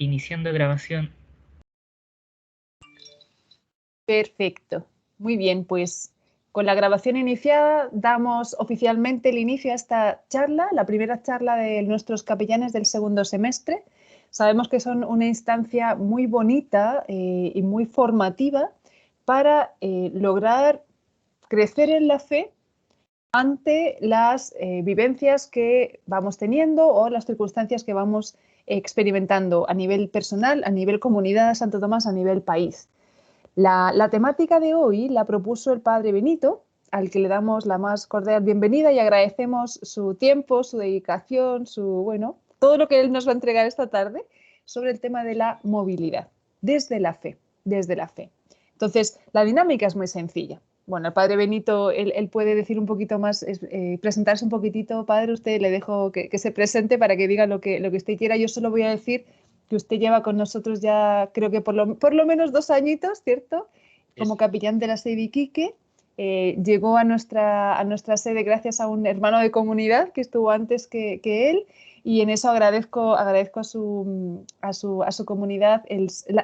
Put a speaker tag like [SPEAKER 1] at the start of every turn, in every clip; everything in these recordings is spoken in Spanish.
[SPEAKER 1] Iniciando grabación.
[SPEAKER 2] Perfecto. Muy bien, pues con la grabación iniciada damos oficialmente el inicio a esta charla, la primera charla de nuestros capellanes del segundo semestre. Sabemos que son una instancia muy bonita y muy formativa para lograr crecer en la fe ante las vivencias que vamos teniendo o las circunstancias que vamos experimentando a nivel personal, a nivel comunidad Santo Tomás, a nivel país. La temática de hoy la propuso el padre Benito, al que le damos la más cordial bienvenida y agradecemos su tiempo, su dedicación, todo lo que él nos va a entregar esta tarde sobre el tema de la movilidad, desde la fe, desde la fe. Entonces, la dinámica es muy sencilla. Bueno, el padre Benito, él puede decir un poquito más, presentarse un poquitito. Padre, usted le dejo que se presente para que diga lo que usted quiera. Yo solo voy a decir que usted lleva con nosotros ya, creo que por lo menos 2 añitos, ¿cierto? Como capellán de la sede de Iquique. Llegó a nuestra sede gracias a un hermano de comunidad que estuvo antes que él, y en eso agradezco a su comunidad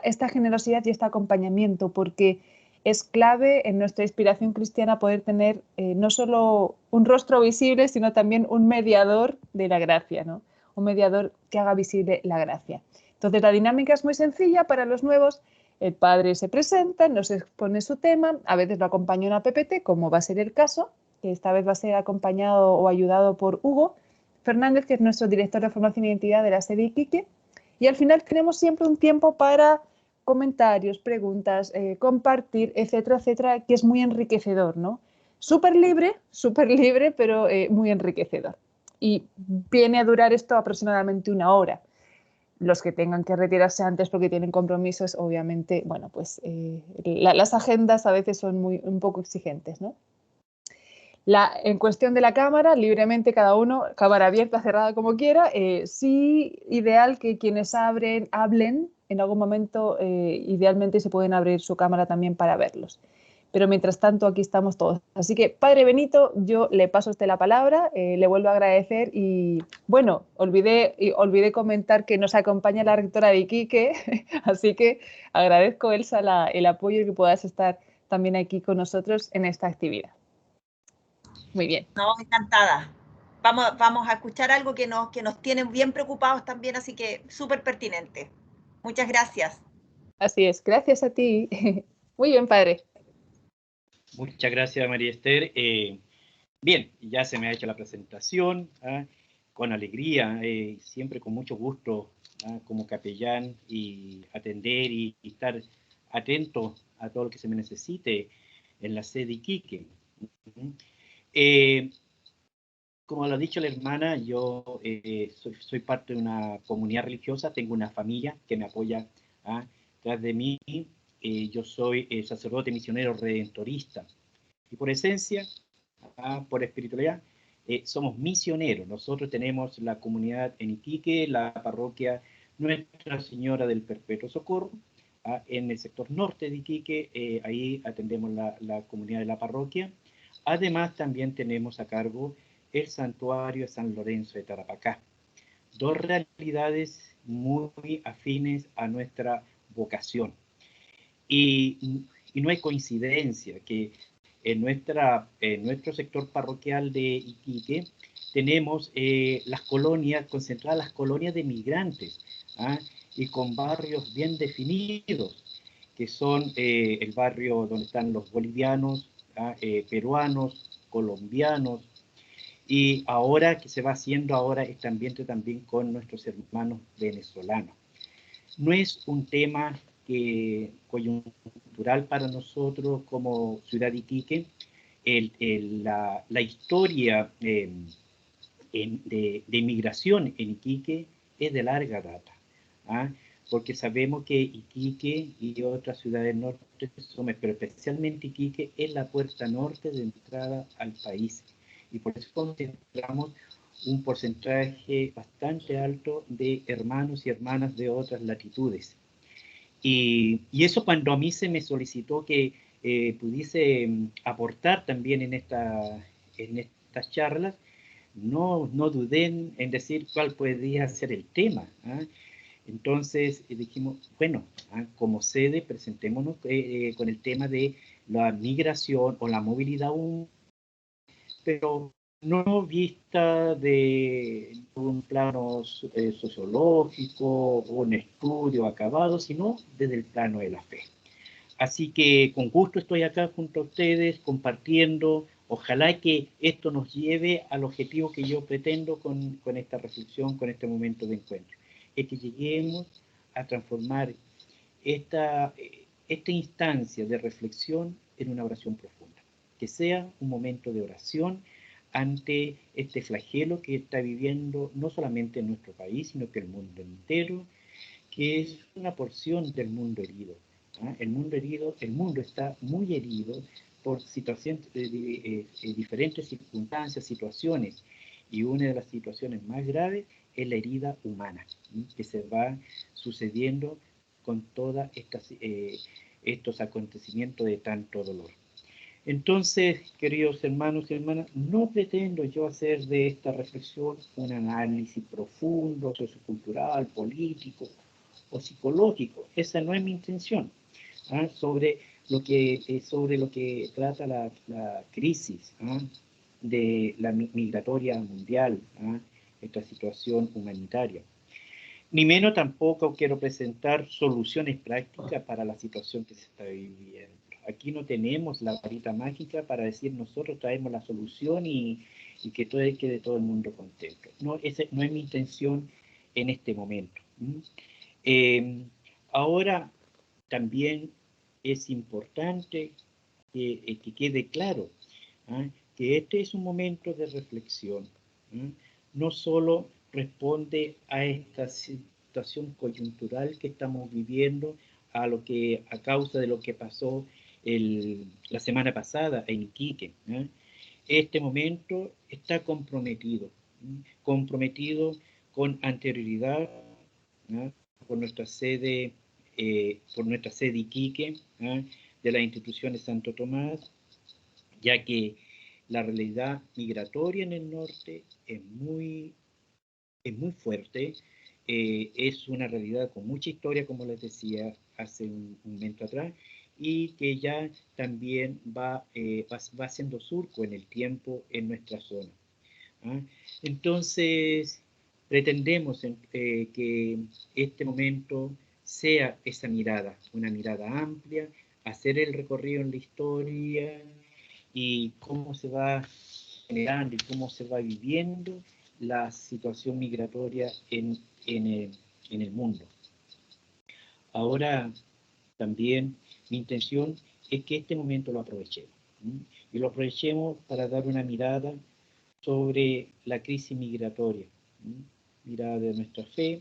[SPEAKER 2] esta generosidad y este acompañamiento, porque es clave en nuestra inspiración cristiana poder tener no solo un rostro visible, sino también un mediador de la gracia, ¿no? Un mediador que haga visible la gracia. Entonces, la dinámica es muy sencilla para los nuevos. El padre se presenta, nos expone su tema, a veces lo acompaña una PPT, como va a ser el caso, que esta vez va a ser acompañado o ayudado por Hugo Fernández, que es nuestro director de formación y identidad de la sede Iquique, y al final tenemos siempre un tiempo para comentarios, preguntas, compartir, etcétera, etcétera, que es muy enriquecedor, ¿no? Súper libre, pero muy enriquecedor. Y viene a durar esto aproximadamente 1 hora. Los que tengan que retirarse antes porque tienen compromisos, obviamente, bueno, pues las agendas a veces son un poco exigentes, ¿no? En cuestión de la cámara, libremente cada uno, cámara abierta, cerrada, como quiera. Sí, ideal que quienes hablen en algún momento, idealmente se pueden abrir su cámara también para verlos. Pero mientras tanto aquí estamos todos. Así que, padre Benito, yo le paso a usted la palabra, le vuelvo a agradecer y, bueno, olvidé comentar que nos acompaña la rectora de Iquique, así que agradezco, Elsa, el apoyo y que puedas estar también aquí con nosotros en esta actividad. Muy bien.
[SPEAKER 3] No, encantada. Vamos a escuchar algo que nos tiene bien preocupados también, así que súper pertinente. Muchas gracias.
[SPEAKER 2] Así es, gracias a ti. Muy bien, padre.
[SPEAKER 4] Muchas gracias, María Esther. Bien, ya se me ha hecho la presentación, con alegría, siempre con mucho gusto, como capellán, y atender y estar atento a todo lo que se me necesite en la sede Iquique. Como lo ha dicho la hermana, yo soy parte de una comunidad religiosa, tengo una familia que me apoya tras de mí. Yo soy sacerdote misionero redentorista y por esencia, por espiritualidad, somos misioneros. Nosotros tenemos la comunidad en Iquique, la parroquia Nuestra Señora del Perpetuo Socorro, en el sector norte de Iquique. Ahí atendemos la comunidad de la parroquia. Además, también tenemos a cargo el santuario de San Lorenzo de Tarapacá. 2 realidades muy afines a nuestra vocación. Y no hay coincidencia que en nuestro sector parroquial de Iquique tenemos las colonias, concentradas las colonias de migrantes, y con barrios bien definidos, que son el barrio donde están los bolivianos, peruanos, colombianos, y ahora que se va haciendo ahora este ambiente también con nuestros hermanos venezolanos. No es un tema coyuntural para nosotros como ciudad de Iquique. La historia de inmigración en Iquique es de larga data, porque sabemos que Iquique y otras ciudades norte, pero especialmente Iquique, es la puerta norte de entrada al país, y por eso concentramos un porcentaje bastante alto de hermanos y hermanas de otras latitudes. Y eso, cuando a mí se me solicitó que pudiese aportar también en estas charlas, no dudé en decir cuál podría ser el tema. Entonces dijimos, bueno, como sede presentémonos con el tema de la migración o la movilidad, pero no vista de un plano sociológico o un estudio acabado, sino desde el plano de la fe. Así que con gusto estoy acá junto a ustedes compartiendo. Ojalá que esto nos lleve al objetivo que yo pretendo con esta reflexión, con este momento de encuentro. Es que lleguemos a transformar esta instancia de reflexión en una oración profunda. Que sea un momento de oración ante este flagelo que está viviendo no solamente en nuestro país, sino que el mundo entero, que es una porción del mundo herido. El mundo está muy herido por situaciones, diferentes circunstancias, situaciones, y una de las situaciones más graves es la herida humana, que se va sucediendo con todos estos acontecimientos de tanto dolor. Entonces, queridos hermanos y hermanas, no pretendo yo hacer de esta reflexión un análisis profundo, sociocultural, político o psicológico. Esa no es mi intención. Sobre lo que trata la crisis de la migratoria mundial, esta situación humanitaria. Ni menos tampoco quiero presentar soluciones prácticas para la situación que se está viviendo. Aquí no tenemos la varita mágica para decir nosotros traemos la solución y que quede todo el mundo contento. No, esa no es mi intención en este momento. Ahora también es importante que quede claro que este es un momento de reflexión. No solo responde a esta situación coyuntural que estamos viviendo, a causa de lo que pasó la semana pasada en Iquique. Este momento está comprometido con anterioridad, por nuestra sede Iquique, de la institución de Santo Tomás, ya que la realidad migratoria en el norte es muy fuerte, es una realidad con mucha historia, como les decía hace un momento atrás, y que ya también va haciendo surco en el tiempo en nuestra zona. Entonces, pretendemos que este momento sea esa mirada, una mirada amplia, hacer el recorrido en la historia y cómo se va generando y cómo se va viviendo la situación migratoria en el mundo. Ahora, también mi intención es que este momento lo aprovechemos. Y lo aprovechemos para dar una mirada sobre la crisis migratoria, mirada de nuestra fe,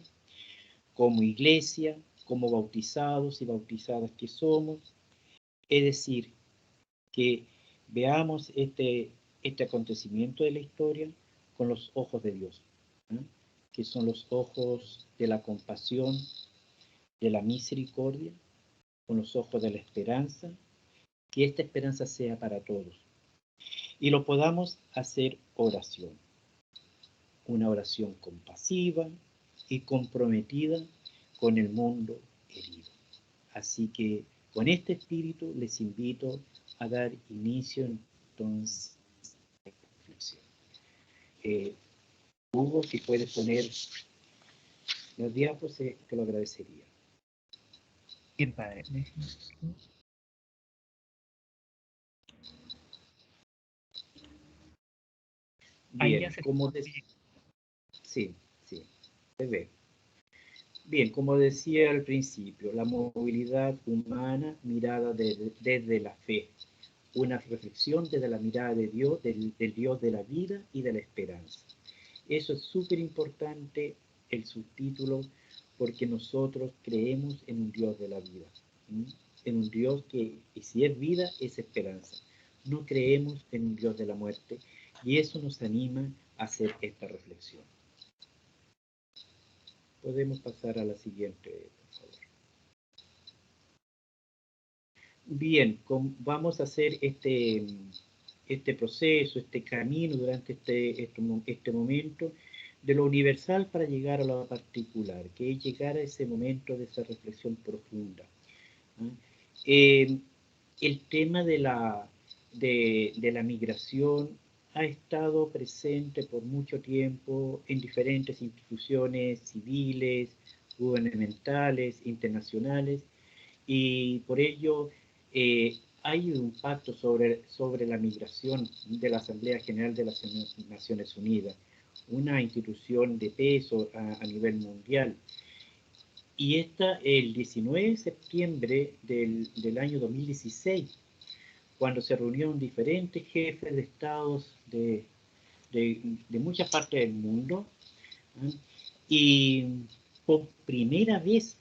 [SPEAKER 4] como iglesia, como bautizados y bautizadas que somos, es decir, que veamos este acontecimiento de la historia con los ojos de Dios, que son los ojos de la compasión, de la misericordia, con los ojos de la esperanza, que esta esperanza sea para todos. Y lo podamos hacer oración, una oración compasiva y comprometida con el mundo herido. Así que con este espíritu les invito a dar inicio entonces a la reflexión. Hugo, si puedes poner los diapos, te lo agradecería.
[SPEAKER 1] Bien, padre.
[SPEAKER 4] Bien, sí, se ve. Bien, como decía al principio, la movilidad humana mirada desde la fe, una reflexión desde la mirada de Dios, del Dios de la vida y de la esperanza. Eso es súper importante, el subtítulo, porque nosotros creemos en un Dios de la vida, en un Dios que, y si es vida, es esperanza. No creemos en un Dios de la muerte, y eso nos anima a hacer esta reflexión. Podemos pasar a la siguiente, por favor. Bien, vamos a hacer este proceso, este camino durante este momento, de lo universal para llegar a lo particular, que es llegar a ese momento de esa reflexión profunda. El tema de la migración ha estado presente por mucho tiempo en diferentes instituciones civiles, gubernamentales, internacionales, y por ello hay un pacto sobre la migración de la Asamblea General de las Naciones Unidas, una institución de peso a nivel mundial. Y esta, el 19 de septiembre del año 2016, cuando se reunieron diferentes jefes de estados de muchas partes del mundo, y por primera vez,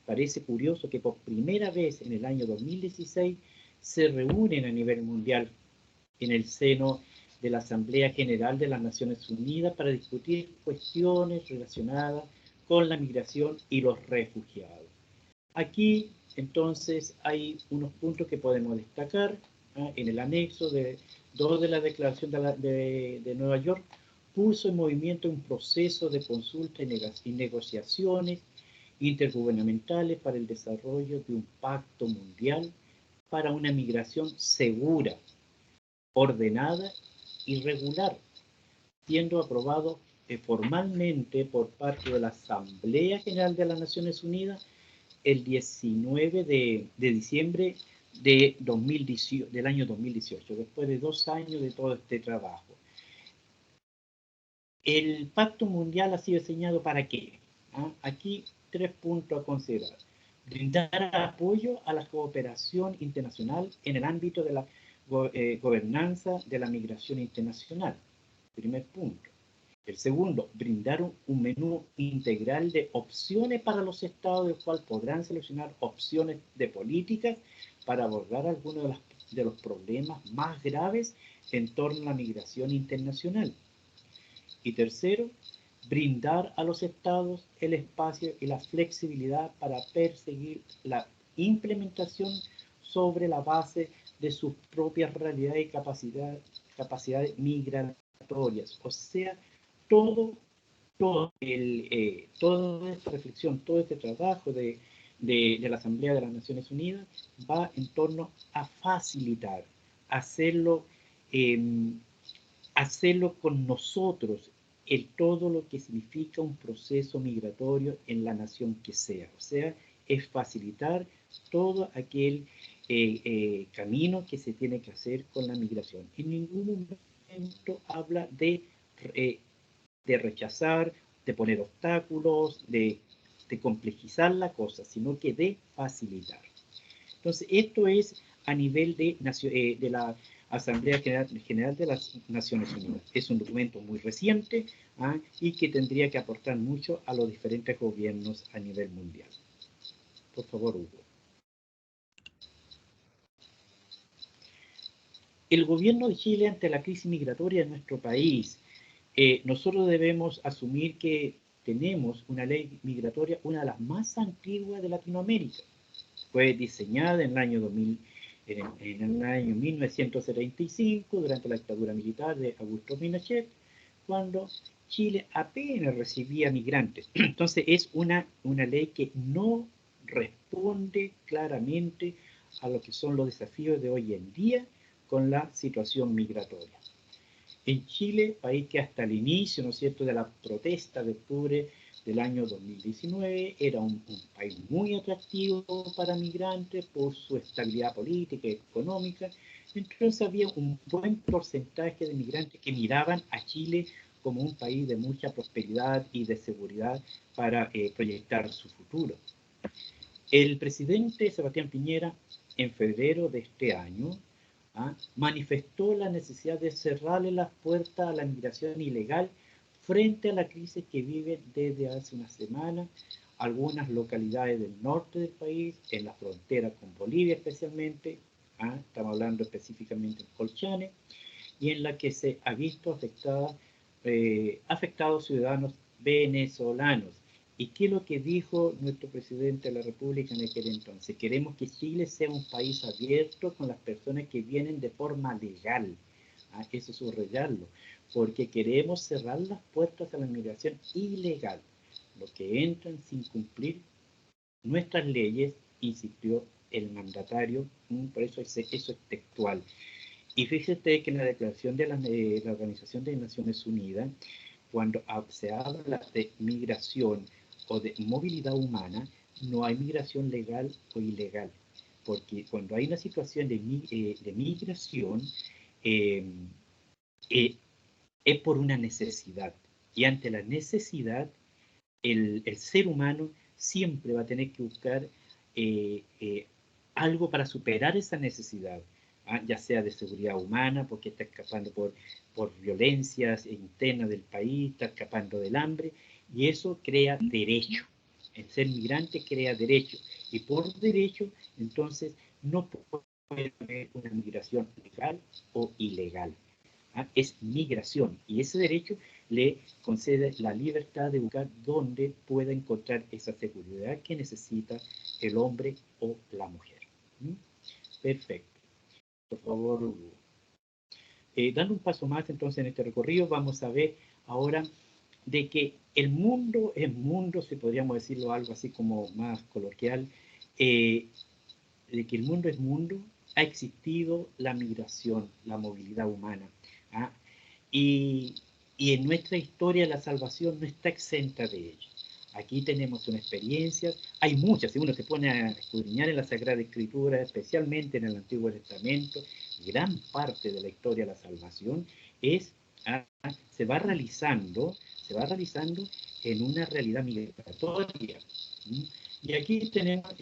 [SPEAKER 4] parece curioso que por primera vez en el año 2016 se reúnen a nivel mundial en el seno de la Asamblea General de las Naciones Unidas para discutir cuestiones relacionadas con la migración y los refugiados. Aquí, entonces, hay unos puntos que podemos destacar. En el anexo 2 de la Declaración de Nueva York, puso en movimiento un proceso de consulta y negociaciones intergubernamentales para el desarrollo de un pacto mundial para una migración segura, ordenada y regular, siendo aprobado formalmente por parte de la Asamblea General de las Naciones Unidas el 19 de diciembre del año 2018, después de 2 años de todo este trabajo. El Pacto Mundial ha sido diseñado ¿para qué? Aquí 3 puntos a considerar. Brindar apoyo a la cooperación internacional en el ámbito de la gobernanza de la migración internacional. Primer punto. El segundo, brindar un menú integral de opciones para los estados, del cual podrán seleccionar opciones de políticas para abordar algunos de los problemas más graves en torno a la migración internacional. Y tercero, brindar a los estados el espacio y la flexibilidad para perseguir la implementación sobre la base de sus propias realidades y capacidades migratorias. O sea, toda esta reflexión, todo este trabajo de la Asamblea de las Naciones Unidas va en torno a facilitar, hacerlo con nosotros, todo lo que significa un proceso migratorio en la nación que sea. O sea, es facilitar todo aquel camino que se tiene que hacer con la migración. En ningún momento habla de rechazar, de poner obstáculos, de complejizar la cosa, sino que de facilitar. Entonces, esto es a nivel de la Asamblea General de las Naciones Unidas. Es un documento muy reciente y que tendría que aportar mucho a los diferentes gobiernos a nivel mundial. Por favor, Hugo. El gobierno de Chile ante la crisis migratoria en nuestro país, nosotros debemos asumir que tenemos una ley migratoria, una de las más antiguas de Latinoamérica. Fue diseñada en el año 1975, durante la dictadura militar de Augusto Pinochet, cuando Chile apenas recibía migrantes. Entonces es una ley que no responde claramente a lo que son los desafíos de hoy en día con la situación migratoria. En Chile, país que hasta el inicio, ¿no es cierto?, de la protesta de octubre del año 2019, era un país muy atractivo para migrantes por su estabilidad política y económica. Entonces había un buen porcentaje de migrantes que miraban a Chile como un país de mucha prosperidad y de seguridad para proyectar su futuro. El presidente Sebastián Piñera, en febrero de este año, manifestó la necesidad de cerrarle las puertas a la migración ilegal frente a la crisis que viven desde hace una semana algunas localidades del norte del país, en la frontera con Bolivia especialmente, estamos hablando específicamente de Colchane, y en la que se ha visto afectados ciudadanos venezolanos. ¿Y qué es lo que dijo nuestro presidente de la República en aquel entonces? Queremos que Chile sea un país abierto con las personas que vienen de forma legal. Eso es subrayarlo. porque queremos cerrar las puertas a la migración ilegal, los que entran sin cumplir nuestras leyes, insistió el mandatario, por eso eso es textual. Y fíjate que en la declaración de la Organización de Naciones Unidas, cuando se habla de migración o de movilidad humana, no hay migración legal o ilegal, porque cuando hay una situación de migración, es por una necesidad, y ante la necesidad, el ser humano siempre va a tener que buscar algo para superar esa necesidad, ya sea de seguridad humana, porque está escapando por violencias internas del país, está escapando del hambre, y eso crea derecho. El ser migrante crea derecho, y por derecho, entonces, no puede haber una migración legal o ilegal. Es migración, y ese derecho le concede la libertad de buscar dónde pueda encontrar esa seguridad que necesita el hombre o la mujer. Perfecto. Por favor, Hugo. Dando un paso más entonces en este recorrido, vamos a ver ahora de que el mundo, si podríamos decirlo algo así como más coloquial, de que el mundo es mundo, ha existido la migración, la movilidad humana. Y en nuestra historia la salvación no está exenta de ello. Aquí tenemos una experiencia, hay muchas, si uno se pone a escudriñar en la Sagrada Escritura, especialmente en el Antiguo Testamento, gran parte de la historia de la salvación se va realizando en una realidad migratoria. Y aquí tenemos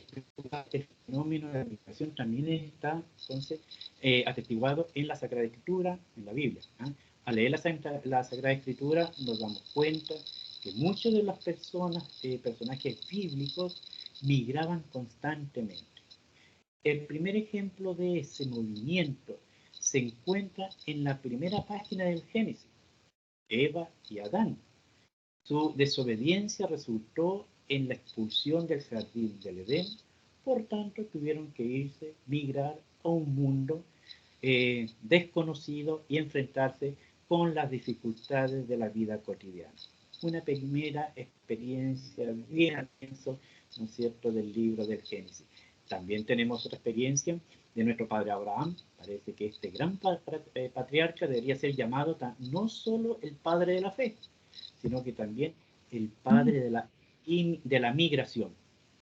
[SPEAKER 4] el fenómeno de la migración, también está entonces atestiguado en la Sagrada Escritura, en la Biblia. Al leer la Sagrada Escritura nos damos cuenta que muchas de las personajes bíblicos migraban constantemente. El primer ejemplo de ese movimiento se encuentra en la primera página del Génesis, Eva y Adán. Su desobediencia resultó en la expulsión del jardín del Edén, por tanto tuvieron que migrar a un mundo desconocido y enfrentarse con las dificultades de la vida cotidiana. Una primera experiencia bien al comienzo, ¿no es cierto?, del libro del Génesis. También tenemos otra experiencia de nuestro padre Abraham. Parece que este gran patriarca debería ser llamado no solo el padre de la fe, sino que también el padre de la migración.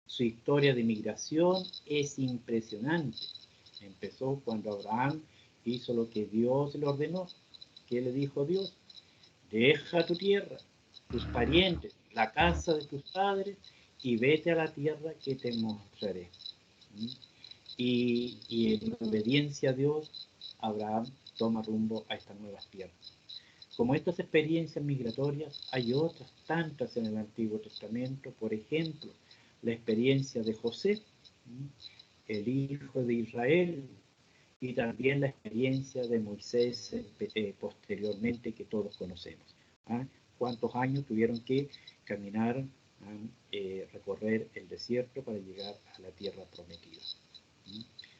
[SPEAKER 4] Su historia de migración es impresionante. Empezó cuando Abraham hizo lo que Dios le ordenó. ¿Qué le dijo Dios? Deja tu tierra, tus parientes, la casa de tus padres, y vete a la tierra que te mostraré. Y en obediencia a Dios, Abraham toma rumbo a estas nuevas tierras. Como estas experiencias migratorias, hay otras tantas en el Antiguo Testamento. Por ejemplo, la experiencia de José, el hijo de Israel, y también la experiencia de Moisés posteriormente, que todos conocemos. ¿Cuántos años tuvieron que caminar, recorrer el desierto para llegar a la tierra prometida?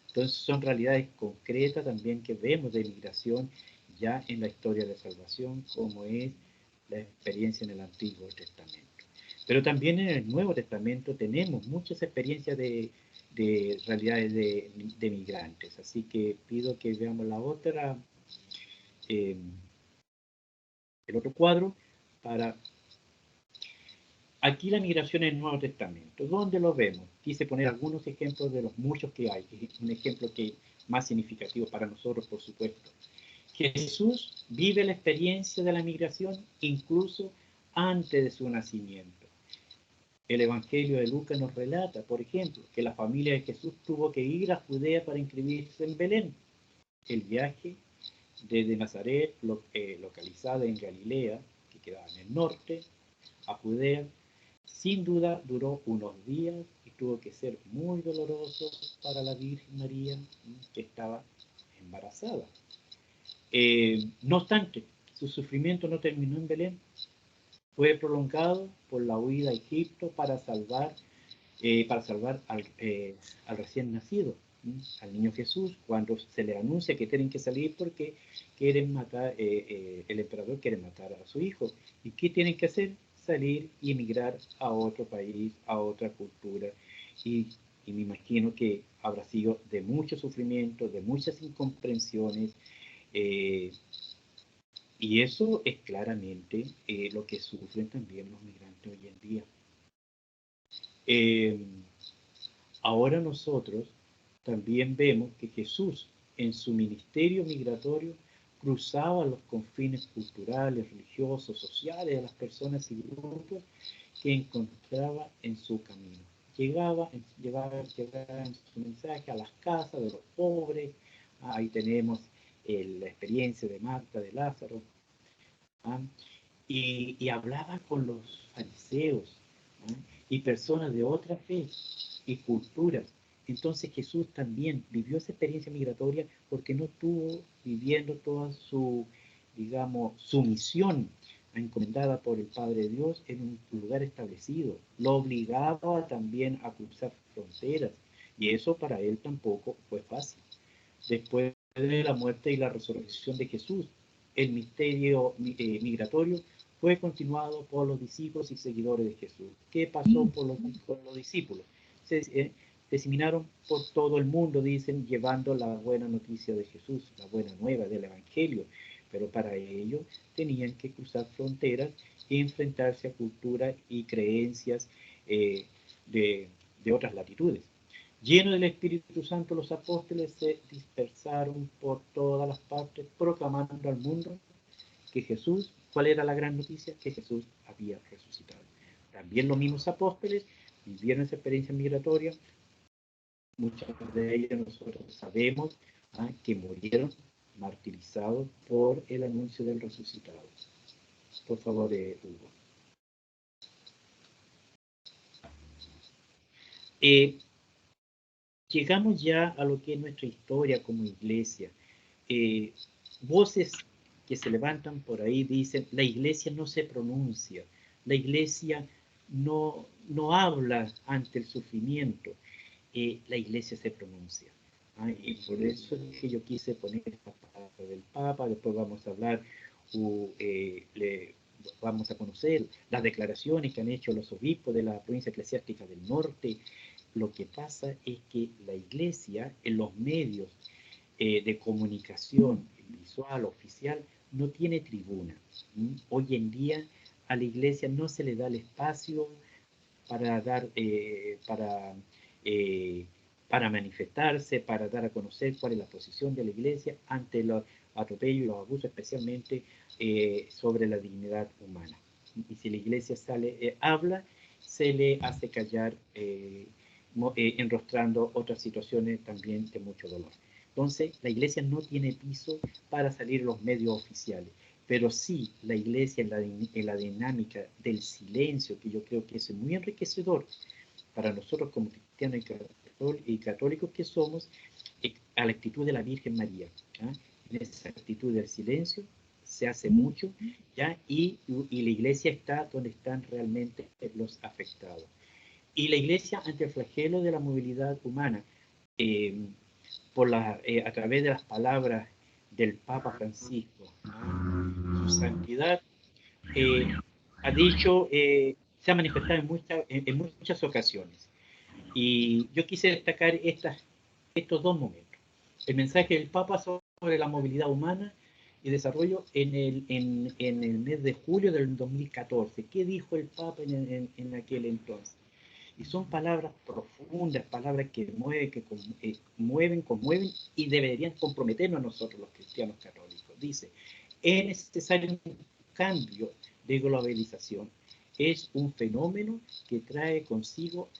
[SPEAKER 4] Entonces son realidades concretas también que vemos de migración ya en la historia de salvación, como es la experiencia en el Antiguo Testamento. Pero también en el Nuevo Testamento tenemos muchas experiencias de realidades de migrantes. Así que pido que veamos el otro cuadro. Aquí la migración en el Nuevo Testamento. ¿Dónde lo vemos? Quise poner algunos ejemplos de los muchos que hay. Un ejemplo que más significativo para nosotros, por supuesto. Jesús vive la experiencia de la migración incluso antes de su nacimiento. El Evangelio de Lucas nos relata, por ejemplo, que la familia de Jesús tuvo que ir a Judea para inscribirse en Belén. El viaje desde Nazaret, localizada en Galilea, que quedaba en el norte, a Judea, sin duda duró unos días y tuvo que ser muy doloroso para la Virgen María, que estaba embarazada. No obstante, su sufrimiento no terminó en Belén. Fue prolongado por la huida a Egipto para salvar al recién nacido. al niño Jesús cuando se le anuncia que tienen que salir porque quieren matar, el emperador quiere matar a su hijo. ¿Y qué tienen que hacer? Salir y emigrar a otro país, a otra cultura. Y me imagino que habrá sido de mucho sufrimiento, de muchas incomprensiones, y eso es claramente lo que sufren también los migrantes hoy en día. Ahora nosotros también vemos que Jesús en su ministerio migratorio cruzaba los confines culturales, religiosos, sociales de las personas y grupos que encontraba en su camino. Llegaba en su mensaje a las casas de los pobres. Ahí tenemos la experiencia de Marta, de Lázaro. Y hablaba con los fariseos y personas de otra fe y culturas. Entonces Jesús también vivió esa experiencia migratoria porque no estuvo viviendo toda su, digamos, su misión encomendada por el Padre de Dios en un lugar establecido. Lo obligaba también a cruzar fronteras y eso para él tampoco fue fácil. Después de la muerte y la resurrección de Jesús, el misterio migratorio fue continuado por los discípulos y seguidores de Jesús. ¿Qué pasó con los discípulos? Se diseminaron por todo el mundo, dicen, llevando la buena noticia de Jesús, la buena nueva del Evangelio. Pero para ello tenían que cruzar fronteras y enfrentarse a culturas y creencias de otras latitudes. Llenos del Espíritu Santo, los apóstoles se dispersaron por todas las partes, proclamando al mundo que Jesús, ¿cuál era la gran noticia? Que Jesús había resucitado. También los mismos apóstoles vivieron esa experiencia migratoria. Muchas de ellas nosotros sabemos que murieron martirizados por el anuncio del resucitado. Por favor, Hugo. Llegamos ya a lo que es nuestra historia como iglesia. Voces que se levantan por ahí dicen, la iglesia no se pronuncia, la iglesia no habla ante el sufrimiento, la iglesia se pronuncia. Y por eso es que yo quise poner esta palabra del Papa. Después vamos a hablar, vamos a conocer las declaraciones que han hecho los obispos de la provincia eclesiástica del norte. Lo que pasa es que la iglesia en los medios de comunicación visual, oficial, no tiene tribuna. Hoy en día a la iglesia no se le da el espacio para dar, para manifestarse, para dar a conocer cuál es la posición de la iglesia ante los atropellos y los abusos, especialmente sobre la dignidad humana. Y si la iglesia sale, habla, se le hace callar, enrostrando otras situaciones también de mucho dolor. Entonces, la iglesia no tiene piso para salir en los medios oficiales, pero sí la iglesia en la dinámica del silencio, que yo creo que es muy enriquecedor para nosotros como cristianos y católicos que somos, a la actitud de la Virgen María. En esa actitud del silencio se hace mucho, y la iglesia está donde están realmente los afectados. Y la iglesia ante el flagelo de la movilidad humana, a través de las palabras del Papa Francisco, su santidad, ha dicho, se ha manifestado en muchas ocasiones. Y yo quise destacar estos dos momentos. El mensaje del Papa sobre la movilidad humana y desarrollo en el mes de julio del 2014. ¿Qué dijo el Papa en aquel entonces? Y son palabras profundas, palabras que mueven, conmueven y deberían comprometernos a nosotros los cristianos católicos. Dice, es necesario un cambio de globalización. Es un fenómeno que trae consigo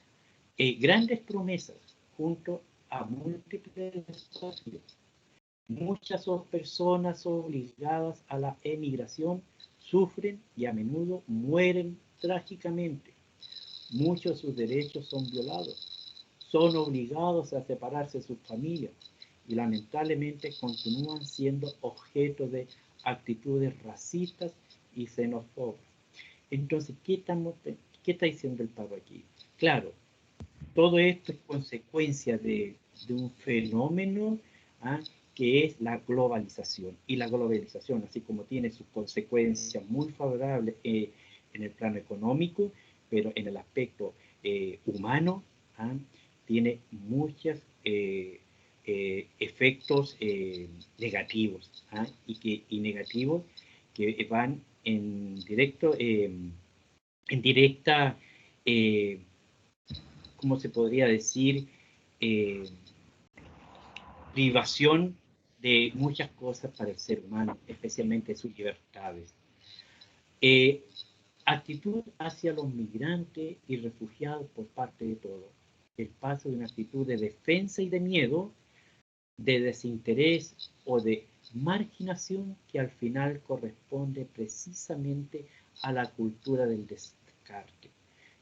[SPEAKER 4] grandes promesas junto a múltiples desafíos. Muchas personas obligadas a la emigración sufren y a menudo mueren trágicamente. Muchos de sus derechos son violados, son obligados a separarse de sus familias y lamentablemente continúan siendo objeto de actitudes racistas y xenófobas. Entonces, ¿qué está diciendo el Papa aquí? Claro, todo esto es consecuencia de de un fenómeno que es la globalización. Y la globalización, así como tiene sus consecuencias muy favorables en el plano económico, pero en el aspecto humano, tiene muchos efectos negativos, y negativos que van en directa, ¿cómo se podría decir? Privación de muchas cosas para el ser humano, especialmente sus libertades. Actitud hacia los migrantes y refugiados por parte de todos. El paso de una actitud de defensa y de miedo, de desinterés o de marginación que al final corresponde precisamente a la cultura del descarte.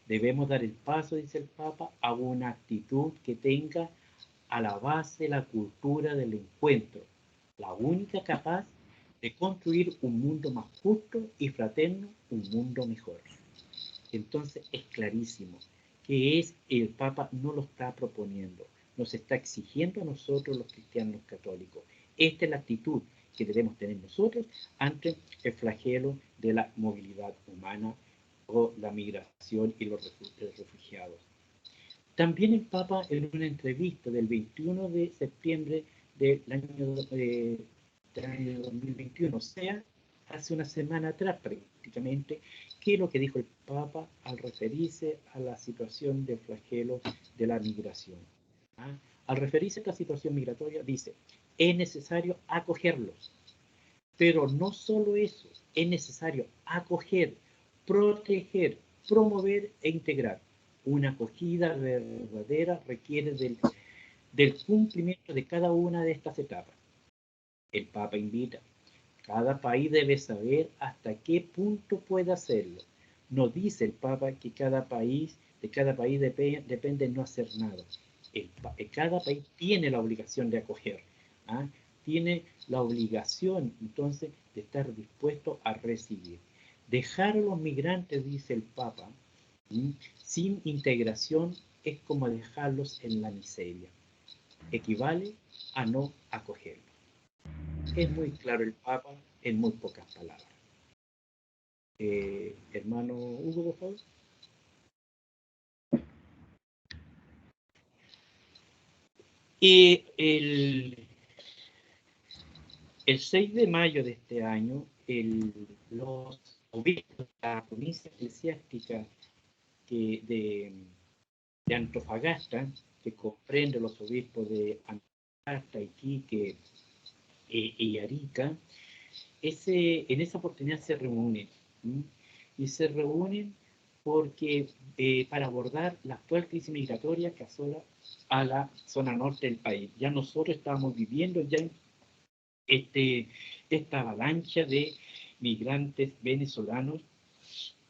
[SPEAKER 4] Debemos dar el paso, dice el Papa, a una actitud que tenga a la base la cultura del encuentro, la única capaz de construir un mundo más justo y fraterno, un mundo mejor. Entonces es clarísimo que el Papa no lo está proponiendo, nos está exigiendo a nosotros los cristianos católicos. Esta es la actitud que debemos tener nosotros ante el flagelo de la movilidad humana o la migración y los refugiados. También el Papa, en una entrevista del 21 de septiembre del año 2021, o sea, hace una semana atrás prácticamente, ¿qué es lo que dijo el Papa al referirse a la situación del flagelo de la migración? Al referirse a esta situación migratoria, dice, es necesario acogerlos, pero no solo eso, es necesario acoger, proteger, promover e integrar. Una acogida verdadera requiere del cumplimiento de cada una de estas etapas. El Papa invita, cada país debe saber hasta qué punto puede hacerlo. No dice el Papa que de cada país depende no hacer nada. Cada país tiene la obligación de acoger, tiene la obligación entonces de estar dispuesto a recibir. Dejar a los migrantes, dice el Papa, sin integración es como dejarlos en la miseria. Equivale a no acogerlos. Es muy claro el Papa en muy pocas palabras. Hermano Hugo, por favor. Y el 6 de mayo de este año, los obispos de la provincia eclesiástica de Antofagasta, que comprende los obispos de Antofagasta, Iquique y Arica, en esa oportunidad se reúnen. Y se reúnen porque para abordar la actual crisis migratoria que asola a la zona norte del país. Ya nosotros estábamos viviendo ya esta avalancha de migrantes venezolanos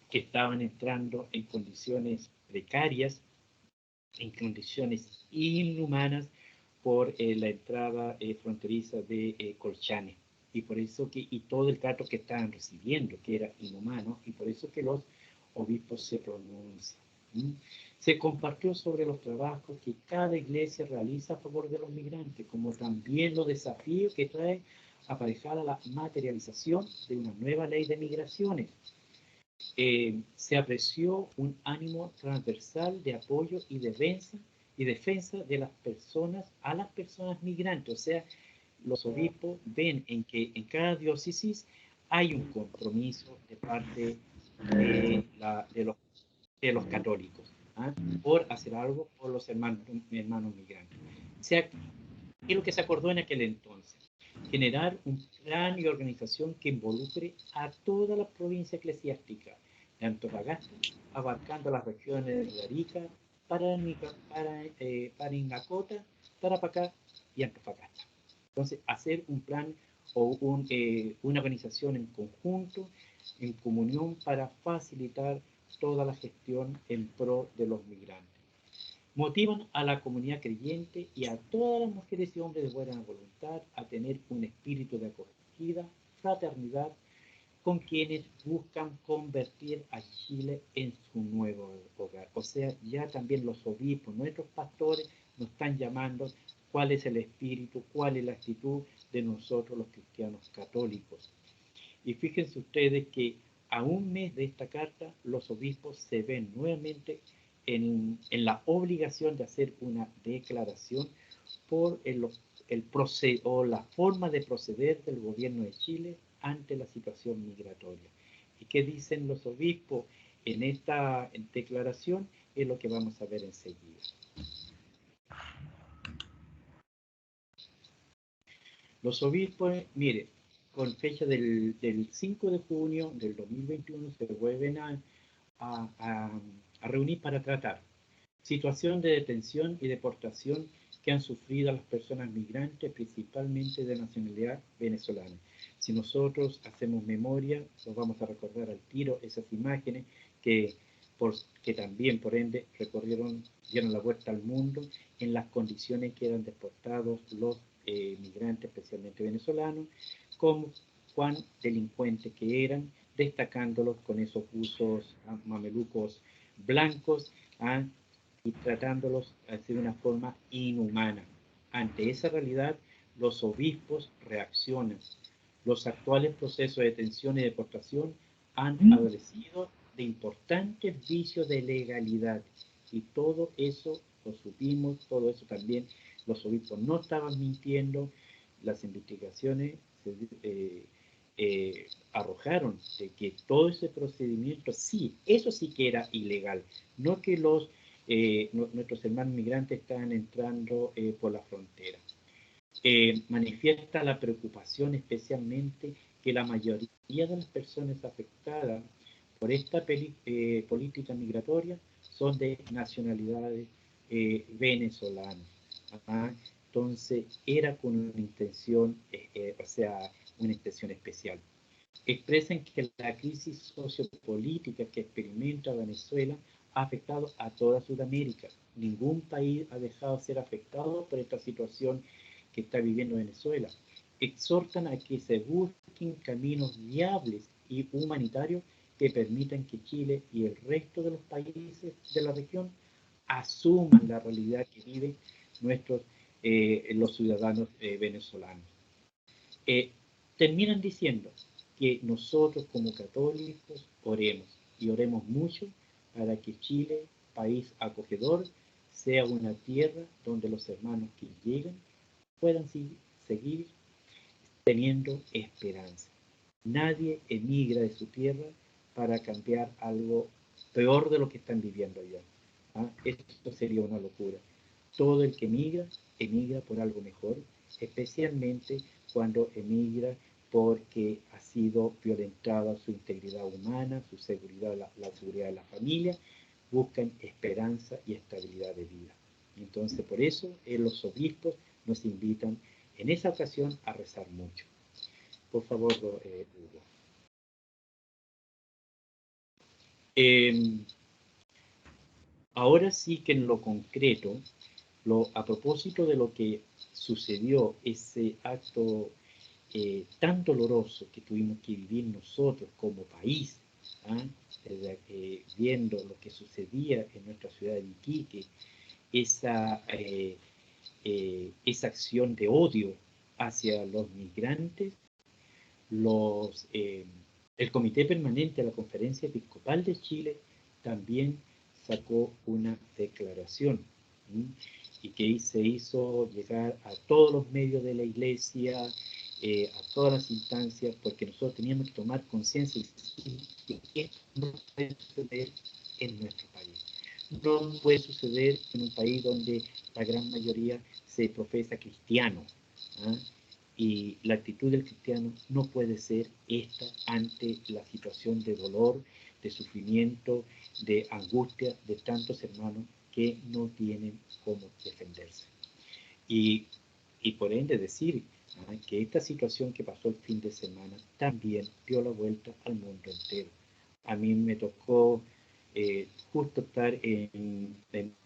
[SPEAKER 4] que estaban entrando en condiciones precarias, en condiciones inhumanas por la entrada fronteriza de Colchane. Y por eso y todo el trato que estaban recibiendo, que era inhumano, y por eso que los obispos se pronuncian. Se compartió sobre los trabajos que cada iglesia realiza a favor de los migrantes, como también los desafíos que trae aparejada la materialización de una nueva ley de migraciones. Se apreció un ánimo transversal de apoyo y defensa de las personas a las personas migrantes. O sea, los obispos ven en que en cada diócesis hay un compromiso de parte de los católicos por hacer algo por los hermanos migrantes. O sea, ¿qué es lo que se acordó en aquel entonces? Generar un plan y organización que involucre a toda la provincia eclesiástica de Antofagasta, abarcando las regiones de Arica, Parinacota, Tarapacá y Antofagasta. Entonces, hacer un plan o una organización en conjunto, en comunión, para facilitar toda la gestión en pro de los migrantes. Motivan a la comunidad creyente y a todas las mujeres y hombres de buena voluntad a tener un espíritu de acogida, fraternidad, con quienes buscan convertir a Chile en su nuevo hogar. O sea, ya también los obispos, nuestros pastores, nos están llamando cuál es el espíritu, cuál es la actitud de nosotros los cristianos católicos. Y fíjense ustedes que a un mes de esta carta, los obispos se ven nuevamente en la obligación de hacer una declaración por la forma de proceder del gobierno de Chile ante la situación migratoria. ¿Y qué dicen los obispos en esta declaración? Es lo que vamos a ver enseguida. Los obispos, mire, con fecha del 5 de junio del 2021 se vuelven a reunir para tratar situación de detención y deportación que han sufrido las personas migrantes, principalmente de nacionalidad venezolana. Si nosotros hacemos memoria, nos vamos a recordar al tiro esas imágenes que también, por ende, dieron la vuelta al mundo en las condiciones que eran deportados los migrantes, especialmente venezolanos, como cuán delincuentes que eran, destacándolos con esos usos mamelucos blancos, y tratándolos de una forma inhumana. Ante esa realidad, los obispos reaccionan. Los actuales procesos de detención y deportación han adolecido de importantes vicios de legalidad, y todo eso lo supimos, todo eso también los obispos no estaban mintiendo. Las investigaciones arrojaron de que todo ese procedimiento, sí, eso sí que era ilegal, no que nuestros hermanos migrantes estaban entrando por la frontera. Manifiesta la preocupación especialmente que la mayoría de las personas afectadas por esta política migratoria son de nacionalidades venezolanas. Entonces era con una intención, una intención especial. Expresan que la crisis sociopolítica que experimenta Venezuela ha afectado a toda Sudamérica. Ningún país ha dejado de ser afectado por esta situación que está viviendo Venezuela. Exhortan a que se busquen caminos viables y humanitarios que permitan que Chile y el resto de los países de la región asuman la realidad que viven los ciudadanos venezolanos. Terminan diciendo que nosotros como católicos oremos, y oremos mucho para que Chile, país acogedor, sea una tierra donde los hermanos que llegan puedan seguir teniendo esperanza. Nadie emigra de su tierra para cambiar algo peor de lo que están viviendo allá. Esto sería una locura. Todo el que emigra por algo mejor, especialmente cuando emigra porque ha sido violentada su integridad humana, su seguridad, la seguridad de la familia. Buscan esperanza y estabilidad de vida. Entonces, por eso los obispos nos invitan en esa ocasión a rezar mucho. Por favor, Hugo. Ahora sí que en lo concreto, a propósito de lo que sucedió, ese acto tan doloroso que tuvimos que vivir nosotros como país, viendo lo que sucedía en nuestra ciudad de Iquique, esa acción de odio hacia los migrantes, el Comité Permanente de la Conferencia Episcopal de Chile también sacó una declaración, y que se hizo llegar a todos los medios de la Iglesia, a todas las instancias, porque nosotros teníamos que tomar conciencia de que esto no puede suceder en nuestro país. No puede suceder en un país donde la gran mayoría se profesa cristiano, y la actitud del cristiano no puede ser esta ante la situación de dolor, de sufrimiento, de angustia de tantos hermanos que no tienen cómo defenderse. Y por ende decir que esta situación que pasó el fin de semana también dio la vuelta al mundo entero. A mí me tocó justo estar en